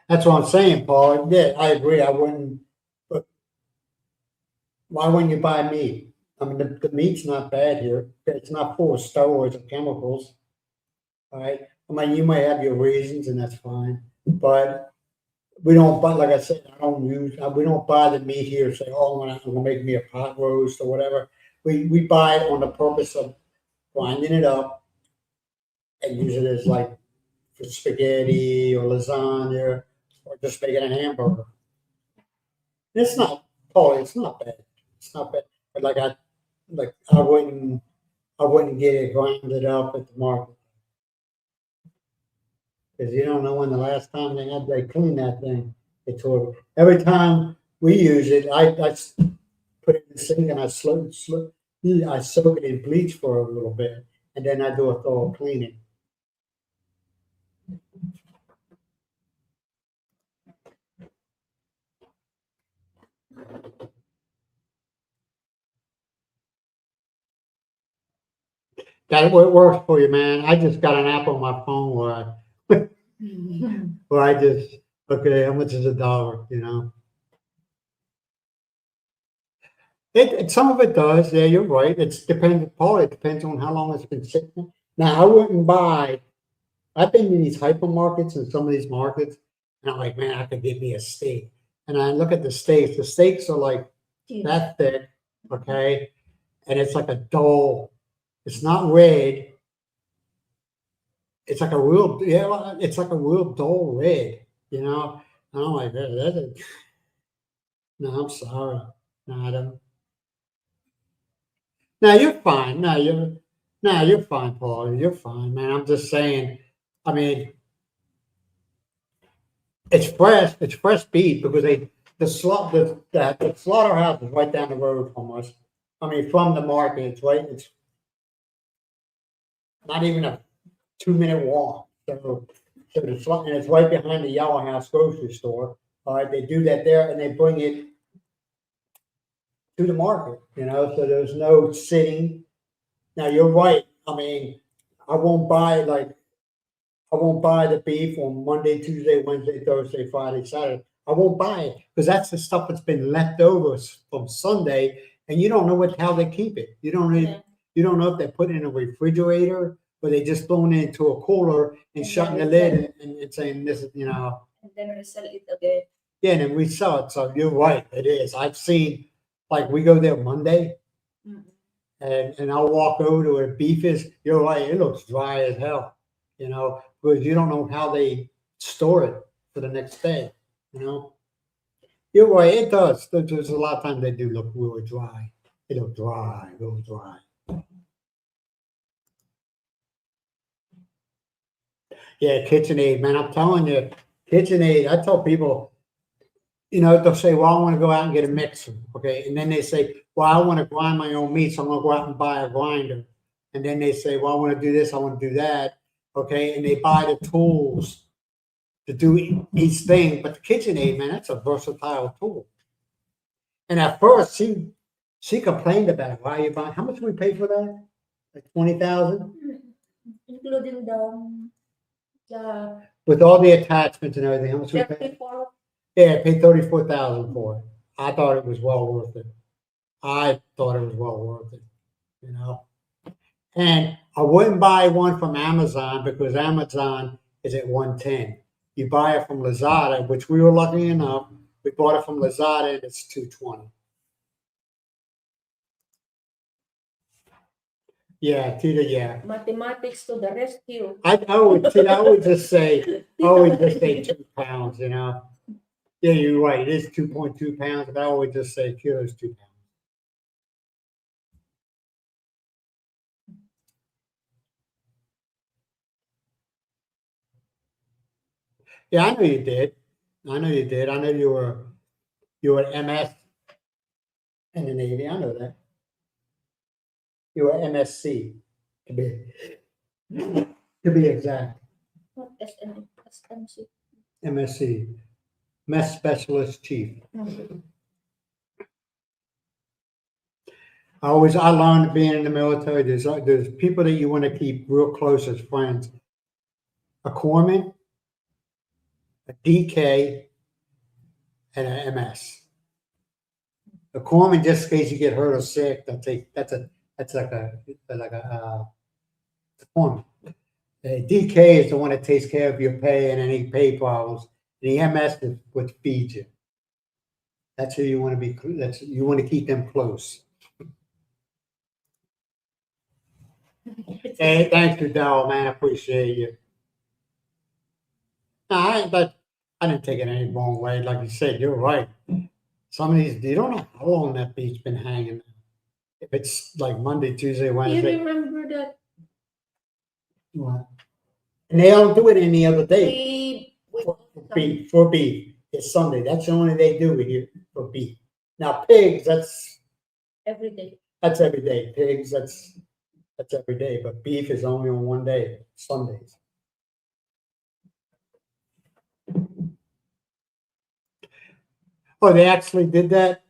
That's what I'm saying, Paul. Yeah, I agree. I wouldn't, but why wouldn't you buy meat? I mean, the meat's not bad here. It's not full of steroids or chemicals. All right. I mean, you might have your reasons, and that's fine. But we don't buy, like I said, we don't buy the meat here and say, oh, I'm gonna make me a pot roast or whatever. We buy it on the purpose of grinding it up and use it as like for spaghetti or lasagna or just making a hamburger. It's not, Paul, it's not bad. It's not bad. But I wouldn't get it grinded up at the market. Because you don't know when the last time they cleaned that thing. Every time we use it, I put it in the sink and I soak it in bleach for a little bit, and then I do a thorough cleaning. That works for you, man. I just got an app on my phone where I just, okay, how much is a dollar, you know? Some of it does, yeah, you're right. It's depends, Paul, it depends on how long it's been sitting. Now, I wouldn't buy, I've been in these hypermarkets and some of these markets, and I'm like, man, I could get me a steak. And I look at the steaks are like Huge. that thick, okay? And it's like a dull, it's not red. It's like a real, yeah, well, it's like a real dull red, you know? And I'm like, no, I'm sorry. No, I don't. No, you're fine. No, you're fine, Paul. You're fine, man. I'm just saying, I mean, it's fresh beef because the slaughterhouse is right down the road from us. I mean, from the market, it's not even a 2 minute walk. And it's right behind the Yellow House grocery store. All right, they do that there and they bring it to the market, you know, so there's no sitting. Now, you're right. I mean, I won't buy like I won't buy the beef on Monday, Tuesday, Wednesday, Thursday, Friday, Saturday. I won't buy it because that's the stuff that's been left over from Sunday, and you don't know how they keep it. Yeah. You don't know if they put it in a refrigerator or they just thrown it into a cooler and And shutting the then lid and saying this is, you know. And then resell it again. Yeah, and then we sell it. So you're right, it is. I've seen like we go there Monday Mm. and I'll walk over to where beef is. You're right, it looks dry as hell, you know, because you don't know how they store it for the next day, you know. You're right, it does. There's a lot of times they do look really dry. They look dry, real dry. Yeah, KitchenAid, man, I'm telling you, KitchenAid. I tell people, you know, they'll say, well, I want to go out and get a mixer. Okay. And then they say, well, I want to grind my own meat. So I'm going to go out and buy a grinder. And then they say, well, I want to do this. I want to do that. Okay. And they buy the tools to do each thing. But the KitchenAid, man, that's a versatile tool. And at first she complained about it. Why are you buying? How much do we pay for that? Like 20,000 Including the with all the attachments and everything. How much we pay? 34. Yeah, I paid 34,000 for it. I thought it was well worth it. I thought it was well worth it, you know. And I wouldn't buy one from Amazon because Amazon is at 110. You buy it from Lazada, which we were lucky enough. We bought it from Lazada and it's 220. Yeah, Tita, yeah. Mathematics to the rescue. Tita, I would just say, I always just say 2 pounds, you know. Yeah, you're right. It is 2.2 pounds, but I always just say kilos 2 pounds. Yeah, I know you did. I know you did. I know you were MS in the Navy. I know that. You were MSC to be to be exact. What SMC? MSC, Mess Specialist Chief. I learned being in the military. There's people that you want to keep real close as friends. A corpsman, a DK, and an MS. A corpsman, just in case you get hurt or sick, that's like a corpsman. DK is the one that takes care of your pay and any pay problems. The MS is what feeds you. That's who you want to be. You want to keep them close. Hey, thanks, Dell, man. I appreciate you. No, I didn't take it any wrong way. Like you said, you're right. Some of these, you don't know how long that beat's been hanging. If it's like Monday, Tuesday, You Wednesday, remember that what? And they don't do it any other day we for beef. It's Sunday. That's the only day they do it here for beef. Now pigs, every day. that's every day. Pigs, that's every day. But beef is only on one day, Sundays. Oh, they actually did that,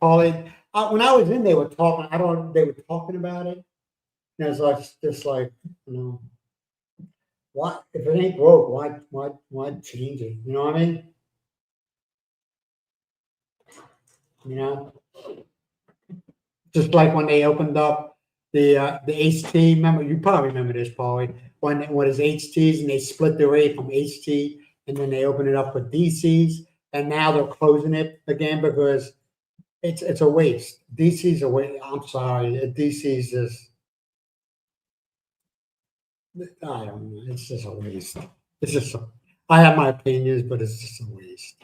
Paulie. When I was in, they were talking. I don't. They were talking about it, And it's like, just like, you know, why, if it ain't broke, why change it? You know what I mean? You know, just like when they opened up the HT. Remember, you probably remember this, Paulie. When it's HTs and they split their way from HT, and then they open it up for DCs, and now they're closing it again because it's a waste. DC's a waste. I'm sorry, DC's just, I don't know. It's just a waste. It's just I have my opinions, but it's just a waste.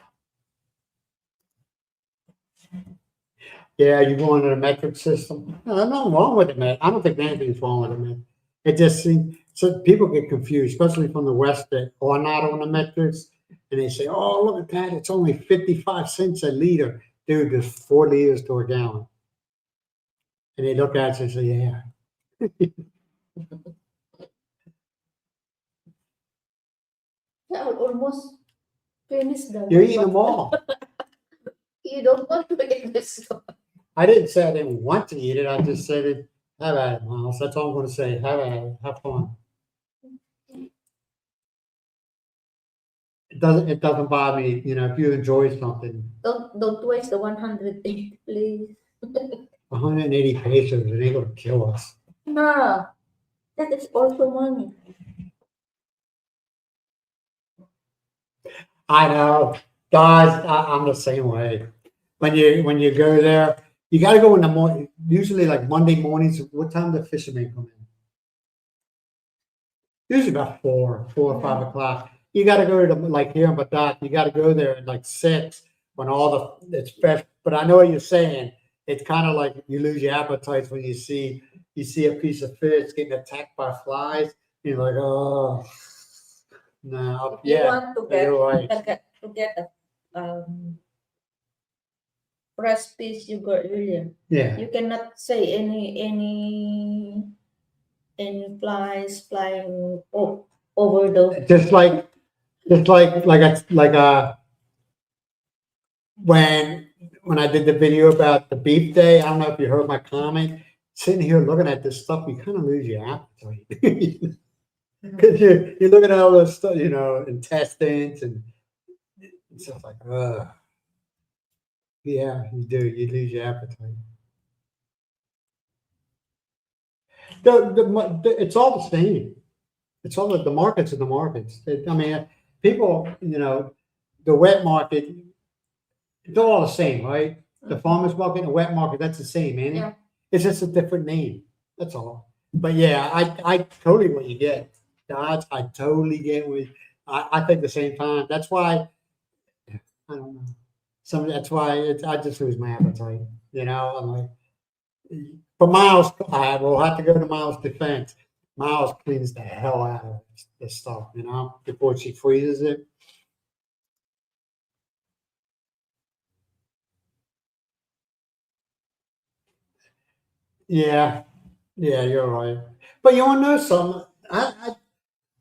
Yeah, you go into the metric system. No, there's nothing wrong with it, man. I don't think anything's wrong with it, man. It just seems so people get confused, especially from the West that are not on the metrics, and they say, "Oh, look at that! It's only 55 cents a liter, dude. There's 4 liters to a gallon." And they look at it and say, "Yeah." Yeah, almost finished the You're one, eating them but all. you don't want to eat this one. I didn't say I didn't want to eat it. I just said it. Have at it, Miles. That's all I'm going to say. Have at it. Have fun. It doesn't bother me. You know, if you enjoy something, Don't waste the 108, please. 180 pesos, it ain't going to kill us. No, that is also money. I know, guys. I'm the same way. When you go there, you got to go in the morning. Usually, like Monday mornings. What time do the fishermen come in? Usually about 4 or 5 o'clock. You got to go to the, like here in Badat. You got to go there at like 6 when all it's fresh. But I know what you're saying. It's kind of like you lose your appetite when you see a piece of fish getting attacked by flies. You're like, oh no, If you yeah, want to get, you're right. to get a fresh fish you got earlier, Yeah, you cannot say any flies flying over the. just like when I did the video about the beef day. I don't know if you heard my comment. Sitting here looking at this stuff, you kind of lose your appetite because you're looking at all those stuff, intestines and stuff like, yeah, you do. You lose your appetite. It's all the same. It's all the markets are the markets. I mean, people, the wet market, it's all the same, right? The farmers market and the wet market, that's the same, ain't it? Yeah. It's just a different name. That's all. But yeah, I totally what you get. Dodge, I totally get with. I think the same time. That's why I don't know. That's why I just lose my appetite. I'm like, but Miles, I will have to go to Miles' defense. Miles cleans the hell out of this stuff, before she freezes it. Yeah, yeah, you're right. But you want to know something?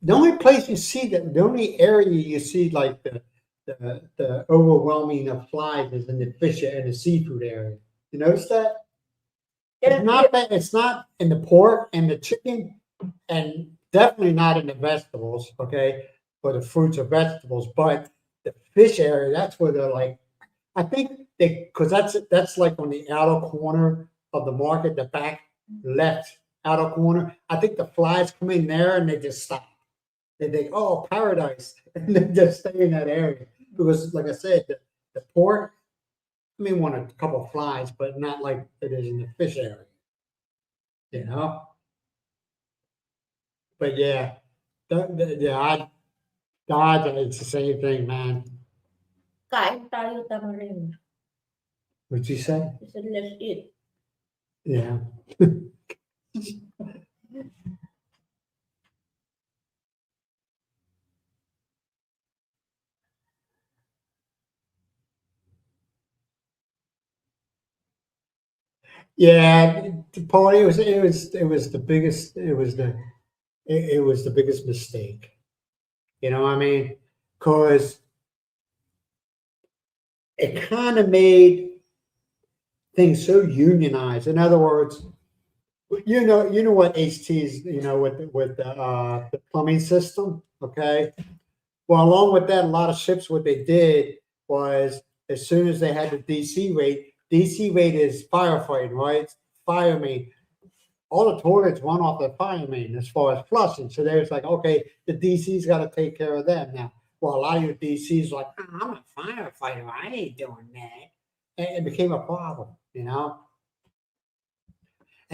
The only place you see that, the only area you see like the overwhelming of flies is in the fish and the seafood area. You notice that? It's not in the pork and the chicken, and definitely not in the vegetables. Okay, or the fruits or vegetables, but the fish area. That's where they're like. I think because that's like on the outer corner of the market, the back left outer corner. I think the flies come in there and they just stop. They think, oh, paradise, and they just stay in that area because, like I said, the pork. I mean, want a couple of flies, but not like it is in the fish area, you know. But yeah, yeah, God, it's the same thing, man. Kain tayo tamarin. What'd you say? He said, let's eat. Yeah. Yeah, the party it was the biggest it was the biggest mistake. You know what I mean? Because it kind of made things so unionized. In other words, You know what HT is, with the plumbing system, okay? Well, along with that, a lot of ships, what they did was as soon as they had the DC rate is firefighting, right? Fire main. All the toilets run off the fire main as far as flushing. So there's like, okay, the DC's got to take care of them now. Well, a lot of your DC's like, "Oh, I'm a firefighter. I ain't doing that." And it became a problem. And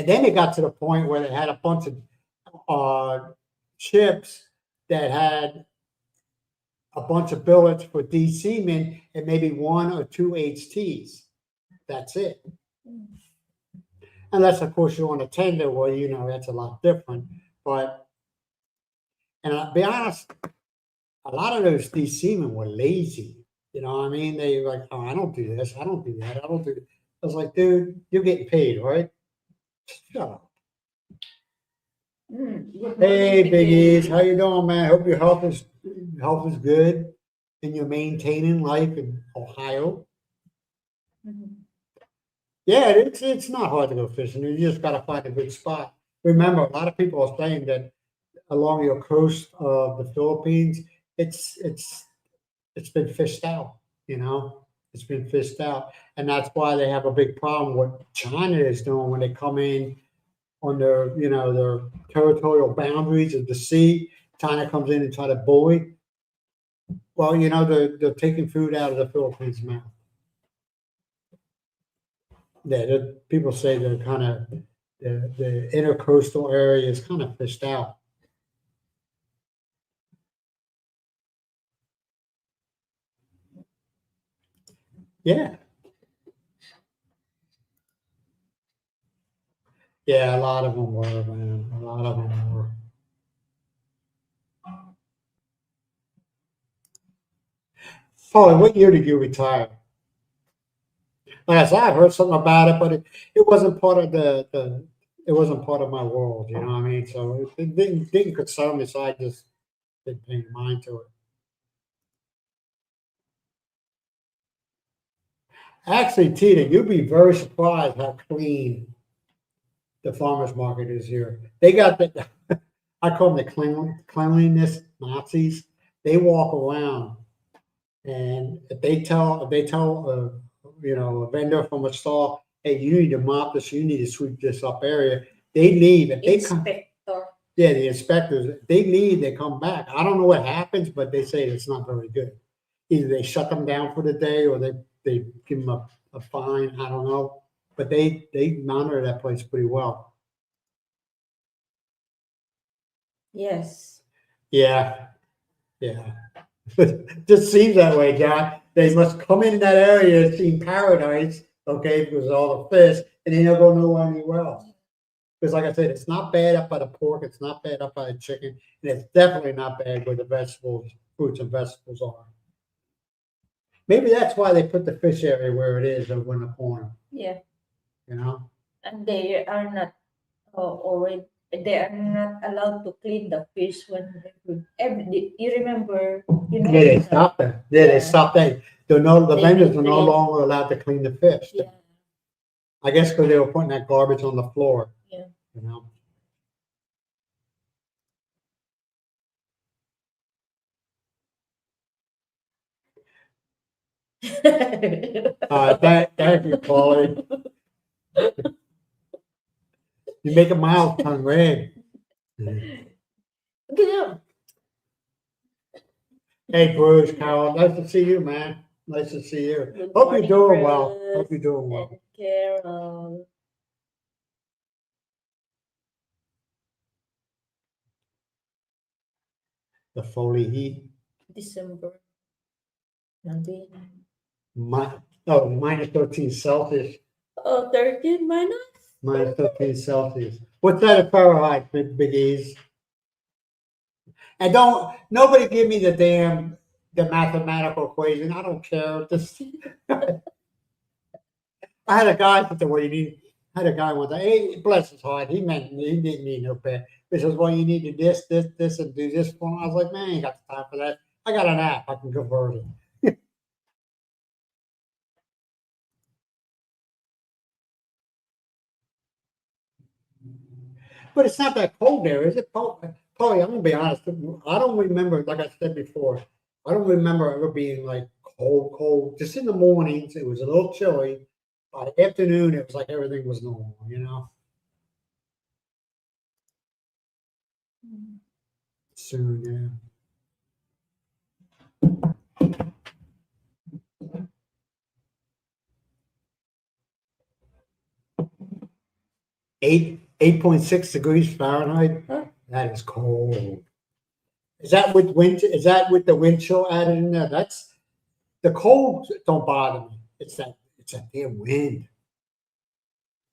then it got to the point where they had a bunch of ships that had a bunch of billets for DC men and maybe one or two HTs. That's it. Unless, of course, you're on a tender, well, that's a lot different. But, and I'll be honest, a lot of those DC men were lazy. You know what I mean? They were like, oh, I don't do this. I don't do that. I don't do. I was like, dude, you're getting paid, right? Shut up. Hey, Biggies, how you doing, man? Hope your health is good, and you're maintaining life in Ohio. Yeah, it's not hard to go fishing. You just got to find a good spot. Remember, a lot of people are saying that along your coast of the Philippines, it's been fished out. It's been fished out, and that's why they have a big problem. What China is doing when they come in on their territorial boundaries of the sea. China comes in and try to bully. Well, they're taking food out of the Philippines' mouth. Yeah, people say they're kind of the intercoastal area is kind of fished out. Yeah, yeah, a lot of them were, man. A lot of them were. Paul, what year did you retire? Like I said, I heard something about it, but it wasn't part of it wasn't part of my world. You know what I mean? So it didn't concern me. So I just didn't pay mind to it. Actually, Tina, you'd be very surprised how clean the farmers market is here. They got the I call them the cleanliness Nazis. They walk around, and if they tell a vendor from a stall, hey, you need to mop this, you need to sweep this up area. They leave. If they come, Inspector. yeah, the inspectors, they leave, they come back. I don't know what happens, but they say it's not very good. Either they shut them down for the day or they give them a fine. I don't know. But they monitor that place pretty well. Yes. Yeah, yeah. Just seems that way, John. They must come in that area and see paradise, okay, because of all the fish, and they don't go anywhere else. Because, like I said, it's not bad up by the pork, it's not bad up by the chicken, and it's definitely not bad where the vegetables, fruits and vegetables are. Maybe that's why they put the fish area where it is over in the corner, Yeah. you know? And they are not already. They are not allowed to clean the fish when they could. You remember? Yeah, they stopped that. Yeah, they Yeah. stopped that. The They vendors are no maintain. longer allowed to clean the fish. Yeah. I guess because they were putting that garbage on the floor, Yeah. you know? Thank you, Paulie. You make a Myles tongue red. Good. Hey, Bruce, Carol, nice to see you, man. Nice to see you. Good Hope you're morning, doing well. Bruce Hope you're doing well. and Carol. The Foley heat, December. Nanti. minus 13 Celsius. Oh, 13 minus? Minus 13 Celsius. What's that in Fahrenheit, Big E's? And nobody give me the mathematical equation. I don't care. Just I had a guy that what you need. I had a guy one day. Hey, bless his heart. He didn't mean no bad. He says, "Well, you need to this, and do this for him." I was like, "Man, I ain't got the time for that. I got an app. I can convert it." but it's not that cold there, is it? Probably, I'm gonna be honest. I don't remember, like I said before, I don't remember ever being like cold, cold. Just in the mornings, it was a little chilly. By the afternoon, it was like everything was normal, you know? Soon, yeah. 8.6 degrees Fahrenheit. Huh? That is cold. Is that with wind? Is that with the wind chill added in there? That's the cold. Don't bother me. It's that damn wind.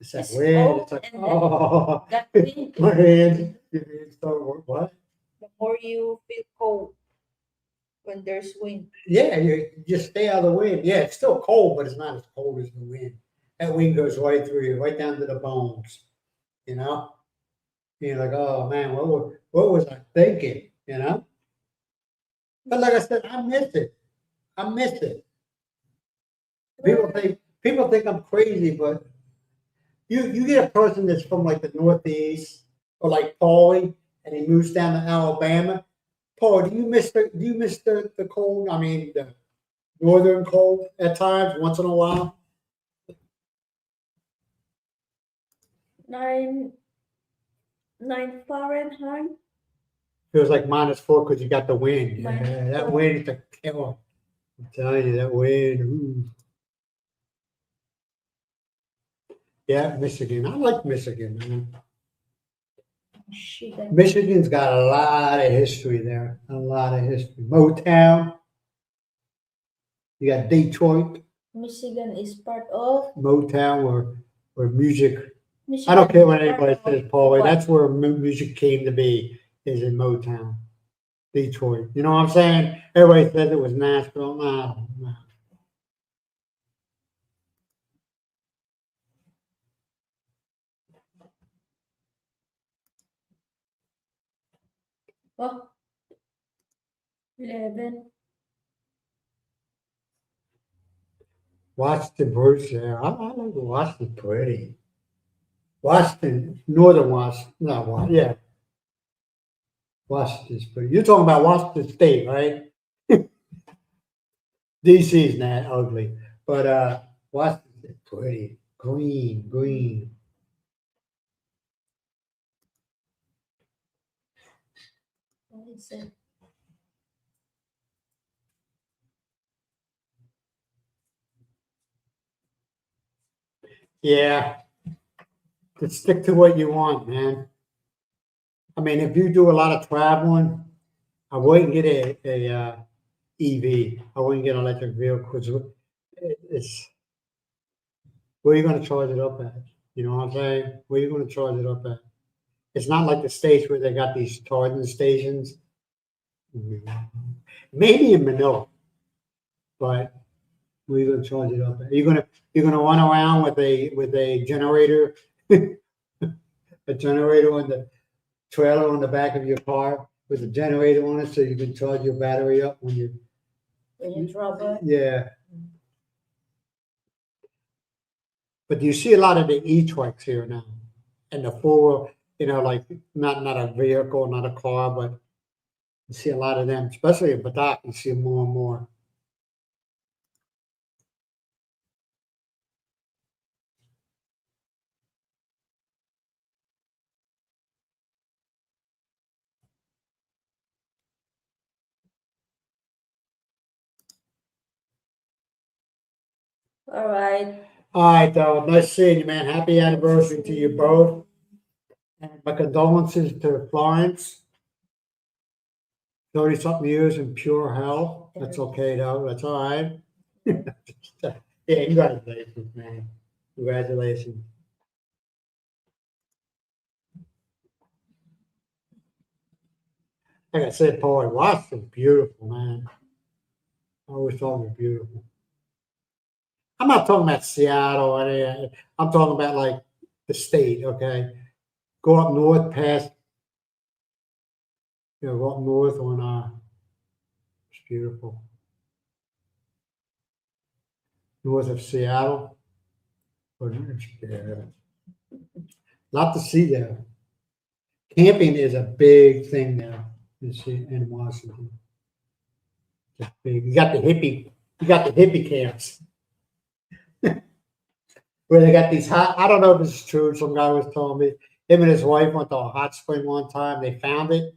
It's that It's wind. cold It's like and then oh, that wind, my hand. Your hand start what? the more you feel cold when there's wind. Yeah, you just stay out of the wind. Yeah, it's still cold, but it's not as cold as the wind. That wind goes right through you, right down to the bones. You know. You're like, oh man, what was I thinking? You know. But like I said, I miss it. I miss it. People think I'm crazy, but you get a person that's from like the Northeast or like Paulie, and he moves down to Alabama. Paul, do you miss the cold? I mean, the northern cold at times, once in a while. Nine 9 Fahrenheit. Feels like -4 because you got the wind. Yeah, that -4. wind is a killer. I'm telling you, that wind. Ooh. Yeah, Michigan. I like Michigan, man. Michigan. Michigan's got a lot of history there. A lot of history. Motown. You got Detroit, Michigan is part of Motown, where music. I Michigan don't care is what part anybody of says, Paulie. what? That's where music came to be, is in Motown, Detroit. You know what I'm saying? Everybody says it was Nashville. No, no. Oh, 11. Washington Bruce, yeah. I like Washington pretty. Washington, Northern Washington, no, yeah. Washington's pretty. You're talking about Washington State, right? DC's not ugly, but Washington's pretty. Green, green. What is it? Yeah, just stick to what you want, man. I mean, if you do a lot of traveling, I wouldn't get a EV. I wouldn't get an electric vehicle because it's where are you going to charge it up at? You know what I'm saying? Where are you going to charge it up at? It's not like the states where they got these charging stations. Maybe in Manila, but where are you going to charge it up at? You're gonna run around with a generator, a generator on the trailer on the back of your car with a generator on it, so you can charge your battery up when When you travel. yeah. But you see a lot of the e-trucks here now, and the four, like not a vehicle, not a car, but you see a lot of them, especially in Badak. You see more and more. All right. All right, though. Nice seeing you, man. Happy anniversary to you both. And my condolences to Florence. 30 something years in pure hell. That's okay, though. That's all right. Yeah, congratulations, man. Congratulations. Like I said, Paul, Washington's beautiful, man. I always thought it was beautiful. I'm not talking about Seattle or anything. I'm talking about like the state, okay? Go up north past, go up north on it's beautiful. North of Seattle. But yeah, lot to see there. camping is a big thing now in Washington. It's big. You got the hippie camps where they got these hot. I don't know if this is true. Some guy was telling me him and his wife went to a hot spring one time. They found it.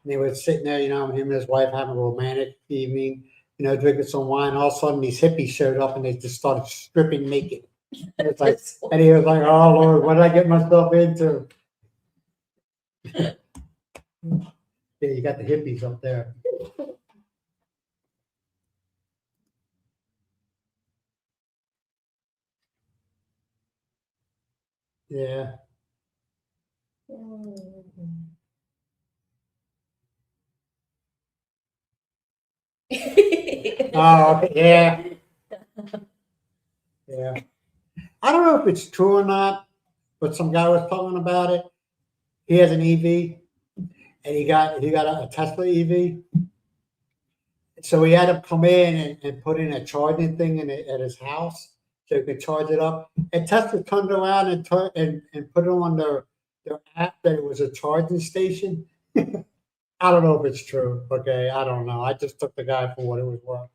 And they were sitting there, him and his wife having a romantic evening, drinking some wine. All of a sudden, these hippies showed up and they just started stripping naked. And it's like, and he was like, "Oh Lord, what did I get myself into?" Yeah, you got the hippies up there. Yeah. Oh, okay. Yeah. Yeah. I don't know if it's true or not, but some guy was talking about it. He has an EV, and he got a Tesla EV. So he had him come in and put in a charging thing at his house so he could charge it up. And Tesla turned around and put it on their app that it was a charging station. I don't know if it's true. Okay, I don't know. I just took the guy for what it was worth.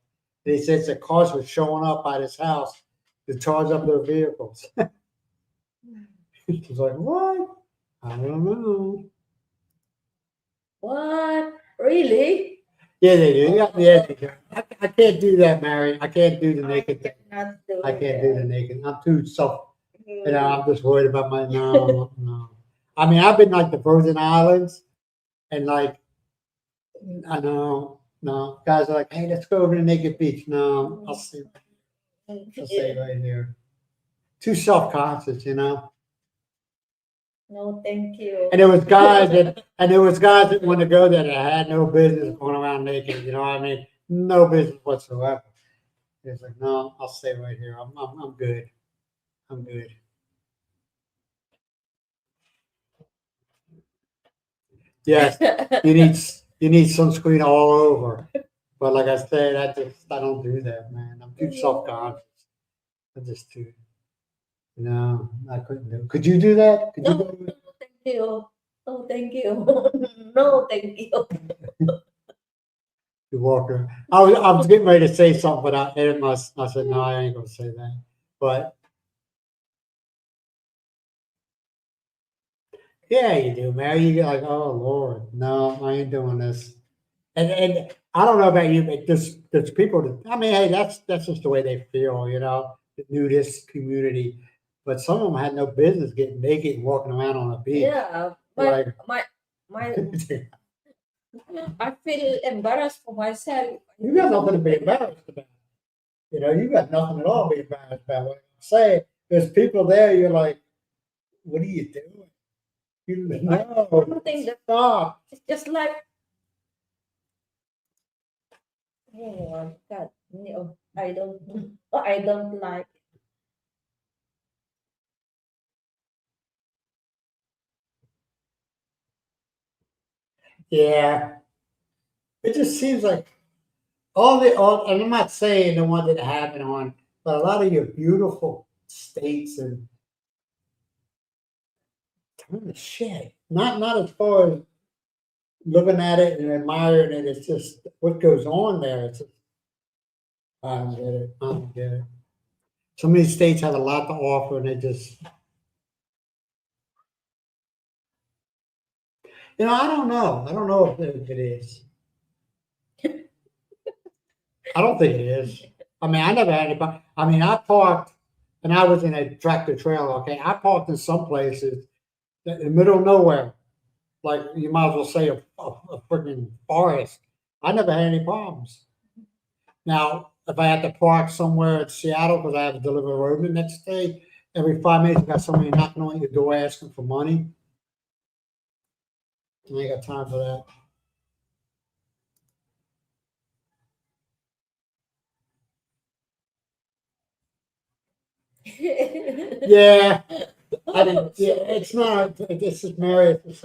And he says the cars were showing up at his house to charge up their vehicles. He's like, what? I don't know. What? Really? Yeah, they do. Yeah, they do. I can't do that, Mary. I can't do the naked thing. Cannot do I can't do the naked. I'm too self. that. I'm just worried about my no, no. I mean, I've been like the Virgin Islands, and like I know, no guys are like, hey, let's go over to Naked Beach. No, I'll stay right here. Too self conscious, No, thank you. And there was guys that want to go there that had no business going around naked. You know what I mean? No business whatsoever. It's like, no, I'll stay right here. I'm good. I'm good. Yes, you need sunscreen all over. But like I said, I don't do that, man. I'm too self conscious. I just too. No, I couldn't do. Could you do that? Could you No, do it? thank you. No, thank you. No, thank you. You Walker. I was getting ready to say something, but I edited I said no, I ain't gonna say that. But yeah, you do, man. You get like, oh Lord, no, I ain't doing this. And I don't know about you, but there's people that I mean, hey, that's just the way they feel, the nudist community. But some of them had no business getting naked and walking around on a beach. Yeah, but my I feel embarrassed for myself. You got nothing to be embarrassed about. You got nothing at all to be embarrassed about. What I'm saying, there's people there, you're like, what are you doing? No, don't think that stop. it's just like, oh God, no, I don't like. Yeah. It just seems like and I'm not saying the one that happened on, but a lot of your beautiful states and turn to shit. Not as far as looking at it and admiring it. It's just what goes on there. It's just, I don't get it. I don't get it. So many states have a lot to offer, and they just, I don't know. I don't know if it is. I don't think it is. I mean, I never had anybody. I mean, I parked, and I was in a tractor trailer. Okay, I parked in some places in the middle of nowhere, like you might as well say a freaking forest. I never had any problems. Now, if I had to park somewhere in Seattle because I have to deliver a road the next day, every 5 minutes you got somebody knocking on your door asking for money. I ain't got time for that. Yeah, I didn't. Yeah, it's not. This is Mary. It's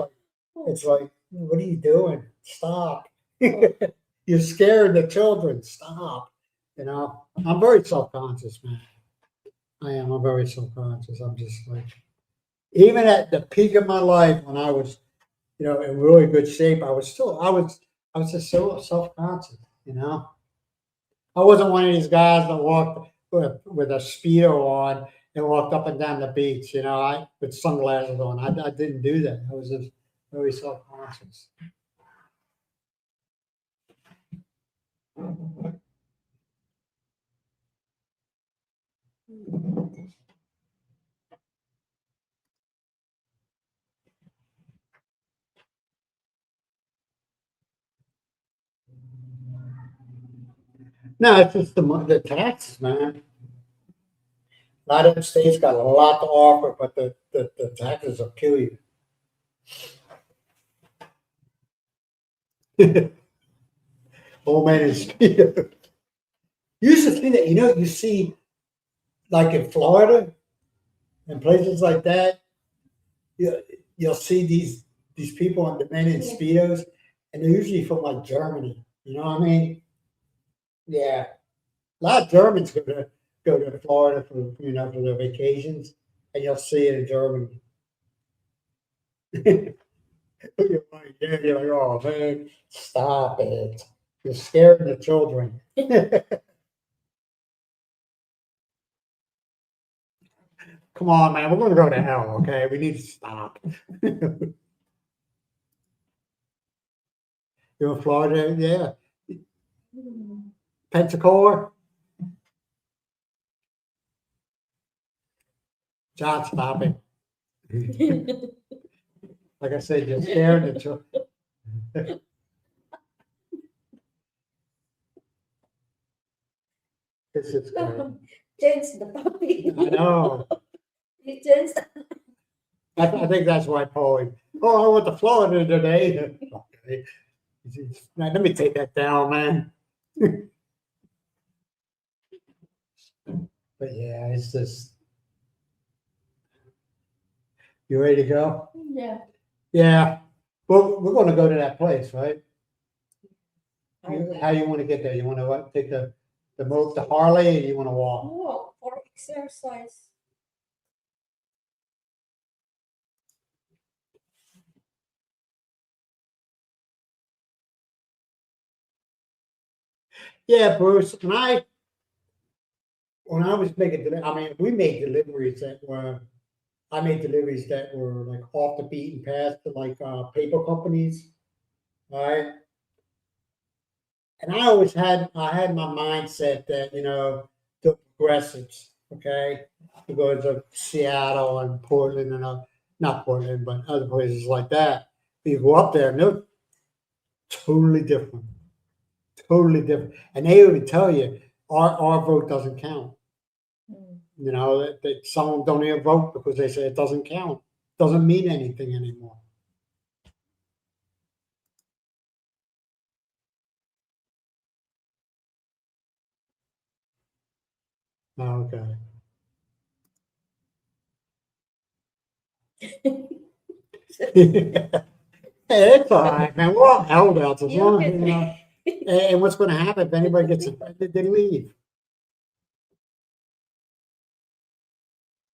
like, what are you doing? Stop. You're scaring the children. Stop. I'm very self conscious, man. I am. I'm very self conscious. I'm just like, even at the peak of my life when I was, in really good shape, I was just so self-conscious, I wasn't one of these guys that walked with a speedo on and walked up and down the beach, I with sunglasses on. I didn't do that. I was just very self-conscious. No, it's just the taxes, man. A lot of the states got a lot to offer, but the taxes will kill you. Old man is speedo. You used to see that, you see like in Florida and places like that, you'll see these people on the men in speedos, and they're usually from like Germany. You know what I mean? Yeah, a lot of Germans go to Florida for their vacations, and you'll see it in Germany. You're like, yeah, you're like, oh man, stop it! You're scaring the children. Come on, man, we're going to go to hell. Okay, we need to stop. You're in Florida, yeah. Pensacola, John, stop it. Like I said, you're scaring the children. This is great. Change the topic. I know. You change. I think that's why Paul. Oh, I went to Florida today. Okay. Now, let me take that down, man. But yeah, it's just. You ready to go? Yeah. Yeah. Well, we're going to go to that place, right? Okay. How you want to get there? You want to take the Harley, or you want to walk? Walk for exercise. Yeah, Bruce. When I was making, I mean, we made deliveries that were. I made deliveries that were like off the beaten path to like paper companies, right? And I had my mindset that the progressives, okay, to go to Seattle and Portland and not Portland, but other places like that. You go up there and they're totally different, totally different, and they would tell you our vote doesn't count. Mm. That some of them don't even vote because they say it doesn't count, doesn't mean anything anymore. Okay. Hey, it's all right, man. We're all elders as You long as can. And what's going to happen if anybody gets offended? They leave.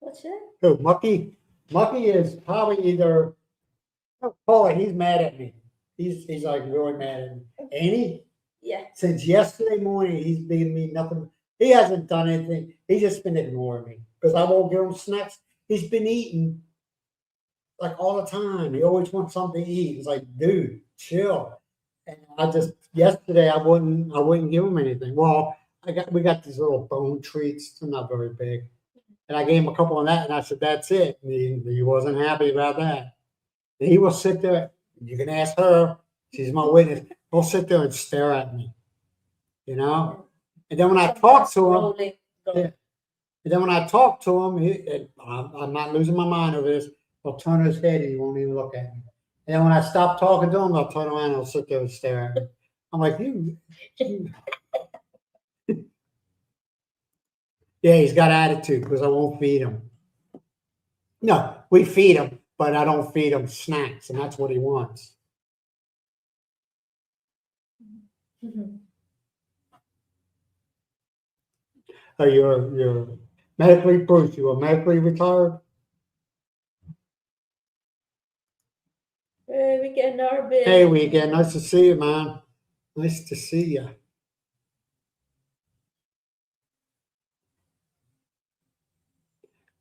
What's that? Who? Mucky? Mucky is probably either. Oh, Paul, he's mad at me. He's like really mad at me. Ain't he? Yeah. Since yesterday morning, he's been me nothing. He hasn't done anything. He's just been ignoring me because I won't give him snacks. He's been eating like all the time. He always wants something to eat. It's like, dude, chill. And I just yesterday I wouldn't give him anything. Well, we got these little bone treats. They're not very big. And I gave him a couple of that and I said, that's it. And he wasn't happy about that. And he will sit there, you can ask her, she's my witness. He'll sit there and stare at me, you know? And then when I talk to him, Rolling. yeah, and then when I talk to him, and I'm not losing my mind over this. He'll turn his head and he won't even look at me. And then when I stop talking to him, I'll turn around and he'll sit there and stare at me. I'm like, yeah, he's got attitude because I won't feed him. No, we feed him, but I don't feed him snacks, and that's what he wants. Mhm. You're medically, Bruce, you are medically retired? Hey, Weekend Arvin. Hey, Weekend. Nice to see you, man. Nice to see you.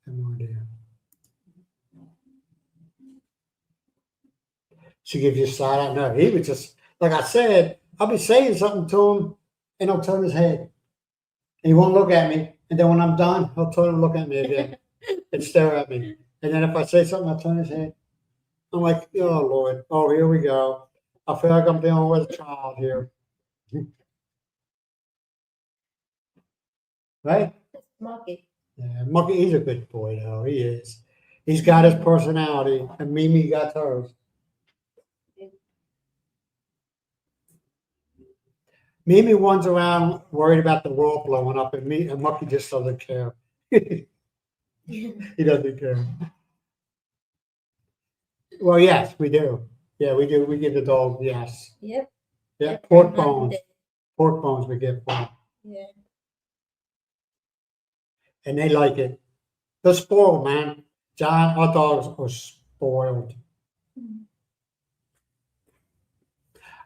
Come on, dear. She gives you a side eye. No, he was just, like I said, I'll be saying something to him and he'll turn his head. And he won't look at me. And then when I'm done, he'll turn and look at me again and stare at me. And then if I say something, I'll turn his head. I'm like, oh, Lord. Oh, here we go. I feel like I'm dealing with a child here. Right? Monkey. Yeah, Monkey, he's a good boy, though. He is. He's got his personality, and Mimi got hers. Mimi runs around worried about the world blowing up, and Monkey just doesn't care. He doesn't care. Well, yes, we do. Yeah, we do. We give the dog, yes. Yep. Yeah, Yep, pork on bones. Monday. Pork bones we give them, Yeah. and they like it. They're spoiled, man. John, our dogs are spoiled. Mhm.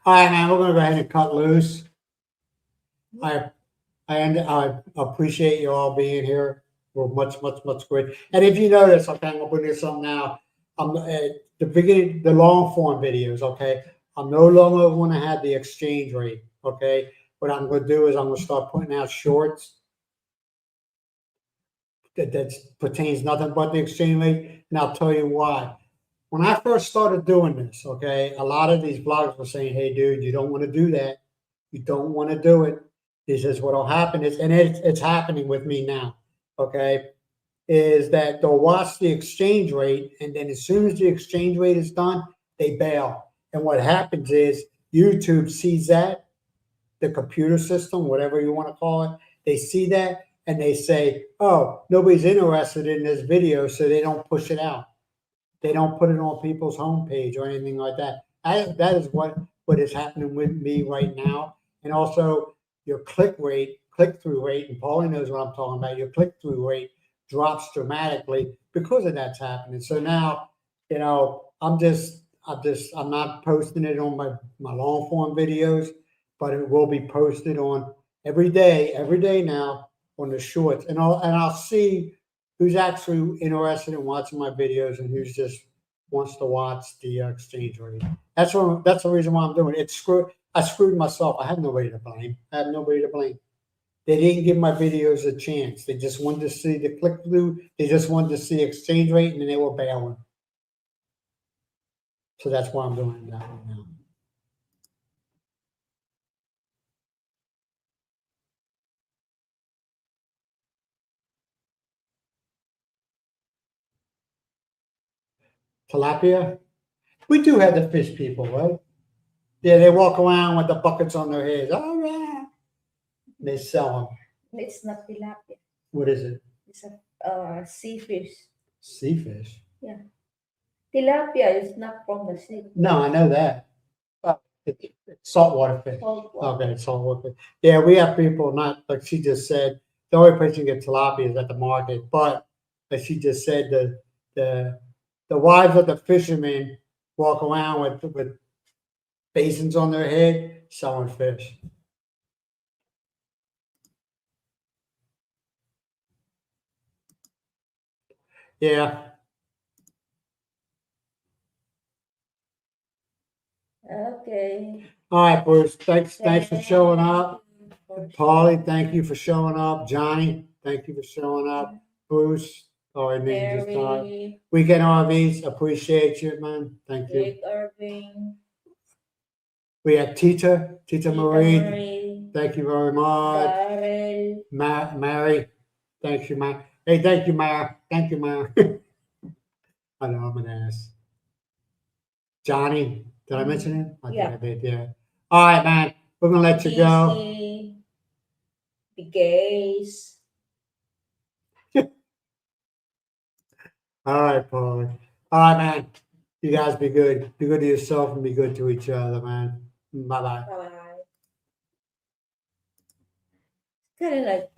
All right, man, we're gonna go ahead and cut loose. I appreciate you all being here. We're much great. And if you notice, okay, I'm gonna bring this up now. I'm at the beginning, the long form videos. Okay, I'm no longer going to have the exchange rate. Okay, what I'm going to do is I'm going to start putting out shorts that pertains nothing but the exchange rate, and I'll tell you why. When I first started doing this, okay, a lot of these bloggers were saying, "Hey, dude, you don't want to do that. You don't want to do it." This is what'll happen is, and it's happening with me now. Okay, is that they'll watch the exchange rate, and then as soon as the exchange rate is done, they bail. And what happens is YouTube sees that, the computer system, whatever you want to call it, they see that and they say, "Oh, nobody's interested in this video," so they don't push it out. They don't put it on people's homepage or anything like that. That is what is happening with me right now. And also your click through rate, and Paulie knows what I'm talking about. Your click through rate drops dramatically because of that's happening. So now, I'm not posting it on my long form videos, but it will be posted on every day now on the shorts, and I'll see who's actually interested in watching my videos and who's just wants to watch the exchange rate. That's the reason why I'm doing it. I screwed myself. I have nobody to blame. They didn't give my videos a chance. They just wanted to see the click through. They just wanted to see exchange rate, and then they were bailing. So that's why I'm doing that right now. Tilapia? We do have the fish people, right? Yeah, they walk around with the buckets on their heads. All right. They sell them. It's not tilapia. What is it? It's a sea fish. Sea fish. Yeah. Tilapia is not from the sea. No, I know that. It's saltwater fish. Saltwater. Okay, saltwater fish. Yeah, we have people not like she just said. The only place you can get tilapia is at the market, but as she just said, the wives of the fishermen walk around with basins on their head selling fish. Yeah. Okay. All right, Bruce. Thanks for showing up. Thank Paulie, thank you for showing up. Johnny, thank you for showing up. Bruce, oh, and then you just died. Mary, Weekend RVs, appreciate you, man. Thank you. Rick Irving, We have Tita Marie. Marie, Thank you very much. Darrell, Mary, thank you, Mary. Hey, thank you, Mary. Thank you, Mary. I know I'm an ass. Johnny, did I mention him? I think Yeah. I did, yeah. All right, man. We're gonna let you go. DC, the gays. All right, Paul. All right, man. You guys be good. Be good to yourself and be good to each other, man. Bye bye. Bye. Kind of like